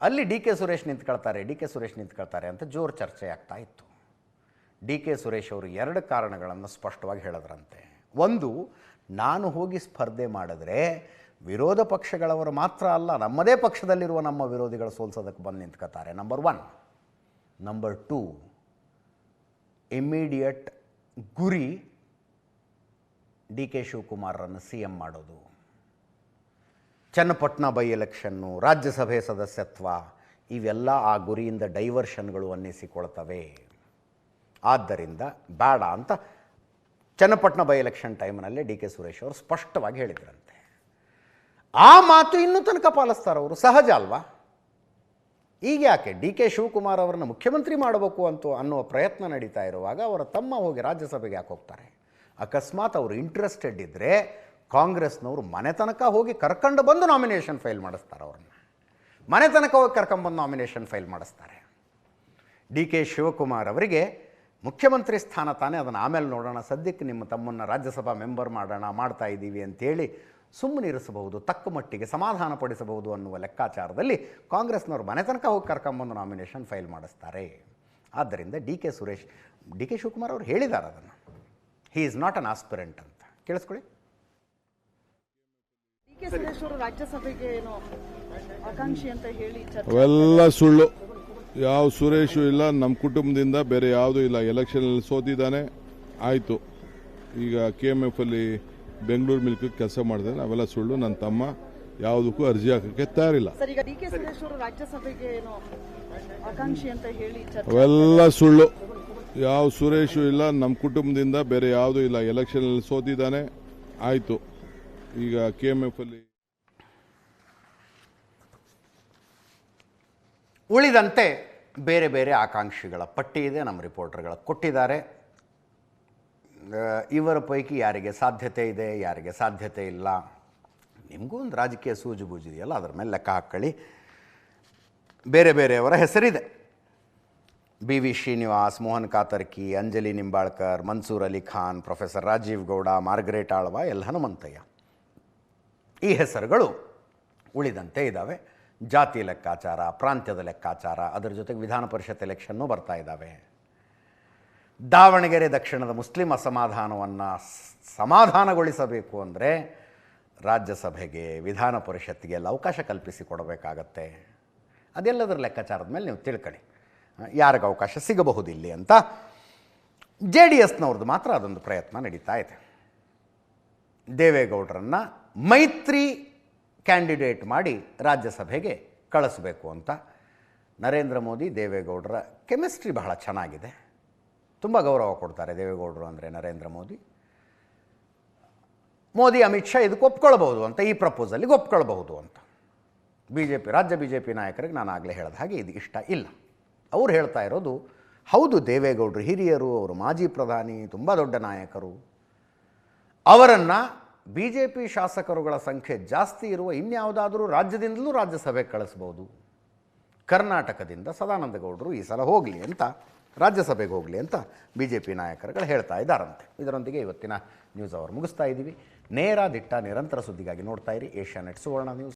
ಅಲ್ಲಿ ಡಿ ಕೆ ಸುರೇಶ್ ನಿಂತ್ಕೊಳ್ತಾರೆ ಅಂತ ಜೋರು ಚರ್ಚೆ ಆಗ್ತಾ ಇತ್ತು. ಡಿ ಕೆ ಸುರೇಶ್ ಅವರು 2 ಕಾರಣಗಳನ್ನು ಸ್ಪಷ್ಟವಾಗಿ ಹೇಳಿದ್ರಂತೆ. ಒಂದು, ನಾನು ಹೋಗಿ ಸ್ಪರ್ಧೆ ಮಾಡಿದ್ರೆ ವಿರೋಧ ಪಕ್ಷಗಳವರು ಮಾತ್ರ ಅಲ್ಲ, ನಮ್ಮದೇ ಪಕ್ಷದಲ್ಲಿರುವ ನಮ್ಮ ವಿರೋಧಿಗಳು ಸೋಲ್ಸೋದಕ್ಕೆ ಬಂದು ನಿಂತ್ಕೋತಾರೆ, ನಂಬರ್ 1. ನಂಬರ್ 2, ಇಮ್ಮಿಡಿಯೇಟ್ ಗುರಿ ಡಿ ಕೆ ಶಿವಕುಮಾರರನ್ನು CM ಮಾಡೋದು. ಚನ್ನಪಟ್ಟಣ ಬೈ ಎಲೆಕ್ಷನ್ನು, ರಾಜ್ಯಸಭೆ ಸದಸ್ಯತ್ವ, ಇವೆಲ್ಲ ಆ ಗುರಿಯಿಂದ ಡೈವರ್ಷನ್ಗಳು ಅನ್ನಿಸಿಕೊಳ್ತವೆ. ಆದ್ದರಿಂದ ಬೇಡ ಅಂತ ಚನ್ನಪಟ್ಟಣ ಬೈ ಎಲೆಕ್ಷನ್ ಟೈಮ್ನಲ್ಲೇ ಡಿ ಕೆ ಸುರೇಶ್ ಅವರು ಸ್ಪಷ್ಟವಾಗಿ ಹೇಳಿದ್ರಂತೆ. ಆ ಮಾತು ಇನ್ನೂ ತನಕ ಪಾಲಿಸ್ತಾರೆ ಅವರು, ಸಹಜ ಅಲ್ವಾ? ಈಗ ಯಾಕೆ ಡಿ ಕೆ ಶಿವಕುಮಾರ್ ಅವರನ್ನು ಮುಖ್ಯಮಂತ್ರಿ ಮಾಡಬೇಕು ಅನ್ನುವ ಪ್ರಯತ್ನ ನಡೀತಾ ಇರುವಾಗ ಅವರ ತಮ್ಮ ಹೋಗಿ ರಾಜ್ಯಸಭೆಗೆ ಯಾಕೆ ಹೋಗ್ತಾರೆ? ಅಕಸ್ಮಾತ್ ಅವರು ಇಂಟ್ರೆಸ್ಟೆಡ್ ಇದ್ದರೆ ಕಾಂಗ್ರೆಸ್ನವರು ಮನೆ ತನಕ ಹೋಗಿ ಕರ್ಕೊಂಡು ಬಂದು ನಾಮಿನೇಷನ್ ಫೈಲ್ ಮಾಡಿಸ್ತಾರೆ. ಅವ್ರನ್ನ ಮನೆ ತನಕ ಹೋಗಿ ಕರ್ಕೊಂಡ್ಬಂದು ನಾಮಿನೇಷನ್ ಫೈಲ್ ಮಾಡಿಸ್ತಾರೆ. ಡಿ ಕೆ ಶಿವಕುಮಾರ್ ಅವರಿಗೆ ಮುಖ್ಯಮಂತ್ರಿ ಸ್ಥಾನ ತಾನೇ, ಅದನ್ನು ಆಮೇಲೆ ನೋಡೋಣ, ಸದ್ಯಕ್ಕೆ ನಿಮ್ಮ ತಮ್ಮನ್ನು ರಾಜ್ಯಸಭಾ ಮೆಂಬರ್ ಮಾಡ್ತಾ ಇದ್ದೀವಿ ಅಂತೇಳಿ ಸುಮ್ಮನಿರಿಸಬಹುದು, ತಕ್ಕ ಮಟ್ಟಿಗೆ ಸಮಾಧಾನ ಪಡಿಸಬಹುದು ಅನ್ನುವ ಲೆಕ್ಕಾಚಾರದಲ್ಲಿ ಕಾಂಗ್ರೆಸ್ನವರು ಮನೆ ತನಕ ಹೋಗಿ ಕರ್ಕೊಂಬಂದು ನಾಮಿನೇಷನ್ ಫೈಲ್ ಮಾಡಿಸ್ತಾರೆ. ಆದ್ದರಿಂದ ಡಿ ಕೆ ಶಿವಕುಮಾರ್ ಅವರು ಹೇಳಿದ್ದಾರೆ ಅದನ್ನು, he is not an aspirant ಅಂತ. ಕೇಳಿಸ್ಕೊಳ್ಳಿ. ಡಿ ಕೆ ಸುರೇಶ್ ಅವರು ರಾಜ್ಯಸಭೆಗೆ ಏನೋ ಆಕಾಂಕ್ಷಿ ಅಂತ ಹೇಳಿ ಅವೆಲ್ಲ ಸುಳ್ಳು. ಯಾವ ಸುರೇಶು ಇಲ್ಲ, ನಮ್ಮ ಕುಟುಂಬದಿಂದ ಬೇರೆ ಯಾವುದೂ ಇಲ್ಲ. ಎಲೆಕ್ಷನಲ್ಲಿ ಸೋತಿದ್ದಾನೆ, ಆಯಿತು. ಈಗ KMF ಅಲ್ಲಿ ಬೆಂಗಳೂರು ಮಿಲ್ಕ್ ಕೆಲಸ ಮಾಡಿದಾನೆ, ಅವೆಲ್ಲ ಸುಳ್ಳು. ನನ್ನ ತಮ್ಮ ಯಾವುದಕ್ಕೂ ಅರ್ಜಿ ಹಾಕಕ್ಕೆ ತಯಾರಿಲ್ಲ. ಸರ್, ಈಗ ಡಿ ಕೆ ಸುರೇಶ್ ಅವರು ರಾಜ್ಯಸಭೆಗೆ ಏನೋ ಆಕಾಂಕ್ಷಿ ಅಂತ ಹೇಳಿ ಅವೆಲ್ಲ ಸುಳ್ಳು. ಯಾವ ಸುರೇಶು ಇಲ್ಲ, ನಮ್ಮ ಕುಟುಂಬದಿಂದ ಬೇರೆ ಯಾವುದೂ ಇಲ್ಲ. ಎಲೆಕ್ಷನಲ್ಲಿ ಸೋತಿದ್ದಾನೆ, ಆಯಿತು. ಈಗ KMF ಅಲ್ಲಿ ಉಳಿದಂತೆ ಬೇರೆ ಬೇರೆ ಆಕಾಂಕ್ಷಿಗಳ ಪಟ್ಟಿ ಇದೆ, ನಮ್ಮ ರಿಪೋರ್ಟರ್ಗಳು ಕೊಟ್ಟಿದ್ದಾರೆ. ಇವರ ಪೈಕಿ ಯಾರಿಗೆ ಸಾಧ್ಯತೆ ಇದೆ, ಯಾರಿಗೆ ಸಾಧ್ಯತೆ ಇಲ್ಲ, ನಿಮಗೂ ಒಂದು ರಾಜಕೀಯ ಸೂಜುಬೂಜಿದೆಯಲ್ಲ, ಅದರ ಮೇಲೆ ಲೆಕ್ಕ ಹಾಕ್ಕೊಳ್ಳಿ. ಬೇರೆ ಬೇರೆಯವರ ಹೆಸರಿದೆ. BV Srinivas, Mohan Katarki, Anjali Nimbalkar, Mansoor Ali Khan, professor Rajeev Gowda, Margaret Alva, L Hanumanthaiah, ಈ ಹೆಸರುಗಳು ಉಳಿದಂತೆ ಇದ್ದಾವೆ. ಜಾತಿ ಲೆಕ್ಕಾಚಾರ, ಪ್ರಾಂತ್ಯದ ಲೆಕ್ಕಾಚಾರ, ಅದರ ಜೊತೆಗೆ ವಿಧಾನ ಪರಿಷತ್ ಎಲೆಕ್ಷನ್ನೂ ಬರ್ತಾ ಇದ್ದಾವೆ. ದಾವಣಗೆರೆ ದಕ್ಷಿಣದ ಮುಸ್ಲಿಂ ಅಸಮಾಧಾನವನ್ನು ಸಮಾಧಾನಗೊಳಿಸಬೇಕು ಅಂದರೆ ರಾಜ್ಯಸಭೆಗೆ, ವಿಧಾನ ಪರಿಷತ್ತಿಗೆ ಎಲ್ಲ ಅವಕಾಶ ಕಲ್ಪಿಸಿಕೊಡಬೇಕಾಗತ್ತೆ. ಅದೆಲ್ಲದರ ಲೆಕ್ಕಾಚಾರದ ಮೇಲೆ ನೀವು ತಿಳ್ಕೊಳ್ಳಿ ಯಾರಿಗೆ ಅವಕಾಶ ಸಿಗಬಹುದು ಇಲ್ಲಿ ಅಂತ. JDSನವ್ರದ್ದು ಮಾತ್ರ ಅದೊಂದು ಪ್ರಯತ್ನ ನಡೀತಾ ಇದೆ. ದೇವೇಗೌಡರನ್ನು ಮೈತ್ರಿ ಕ್ಯಾಂಡಿಡೇಟ್ ಮಾಡಿ ರಾಜ್ಯಸಭೆಗೆ ಕಳಿಸಬೇಕು ಅಂತ. ನರೇಂದ್ರ ಮೋದಿ ದೇವೇಗೌಡರ ಕೆಮಿಸ್ಟ್ರಿ ಬಹಳ ಚೆನ್ನಾಗಿದೆ, ತುಂಬ ಗೌರವ ಕೊಡ್ತಾರೆ ದೇವೇಗೌಡರು ಅಂದರೆ ನರೇಂದ್ರ ಮೋದಿ. ಅಮಿತ್ ಶಾ ಇದಕ್ಕೆ ಒಪ್ಕೊಳ್ಬಹುದು ಅಂತ, ಈ ಪ್ರಪೋಸಲ್ಲಿಗೆ ಒಪ್ಕೊಳ್ಬಹುದು ಅಂತ. ರಾಜ್ಯ BJP ನಾಯಕರಿಗೆ ನಾನು ಆಗಲೇ ಹೇಳಿದ ಹಾಗೆ ಇದು ಇಷ್ಟ ಇಲ್ಲ. ಅವ್ರು ಹೇಳ್ತಾ ಇರೋದು, ಹೌದು ದೇವೇಗೌಡರು ಹಿರಿಯರು, ಅವರು ಮಾಜಿ ಪ್ರಧಾನಿ, ತುಂಬ ದೊಡ್ಡ ನಾಯಕರು, ಅವರನ್ನು BJP ಶಾಸಕರುಗಳ ಸಂಖ್ಯೆ ಜಾಸ್ತಿ ಇರುವ ಇನ್ಯಾವುದಾದರೂ ರಾಜ್ಯದಿಂದಲೂ ರಾಜ್ಯಸಭೆಗೆ ಕಳಿಸ್ಬೋದು. ಕರ್ನಾಟಕದಿಂದ ಸದಾನಂದ ಗೌಡರು ಈ ಸಲ ಹೋಗಲಿ ಅಂತ, ರಾಜ್ಯಸಭೆಗೆ ಹೋಗಲಿ ಅಂತ BJP ನಾಯಕರುಗಳು ಹೇಳ್ತಾ ಇದ್ದಾರಂತೆ. ಇದರೊಂದಿಗೆ ಇವತ್ತಿನ ನ್ಯೂಸ್ ಅವರ್ ಮುಗಿಸ್ತಾ ಇದ್ದೀವಿ. ನೇರ ದಿಟ್ಟ ನಿರಂತರ ಸುದ್ದಿಗಾಗಿ ನೋಡ್ತಾ ಇರಿ ಏಷ್ಯಾನೆಟ್ ಸುವರ್ಣ ನ್ಯೂಸ್.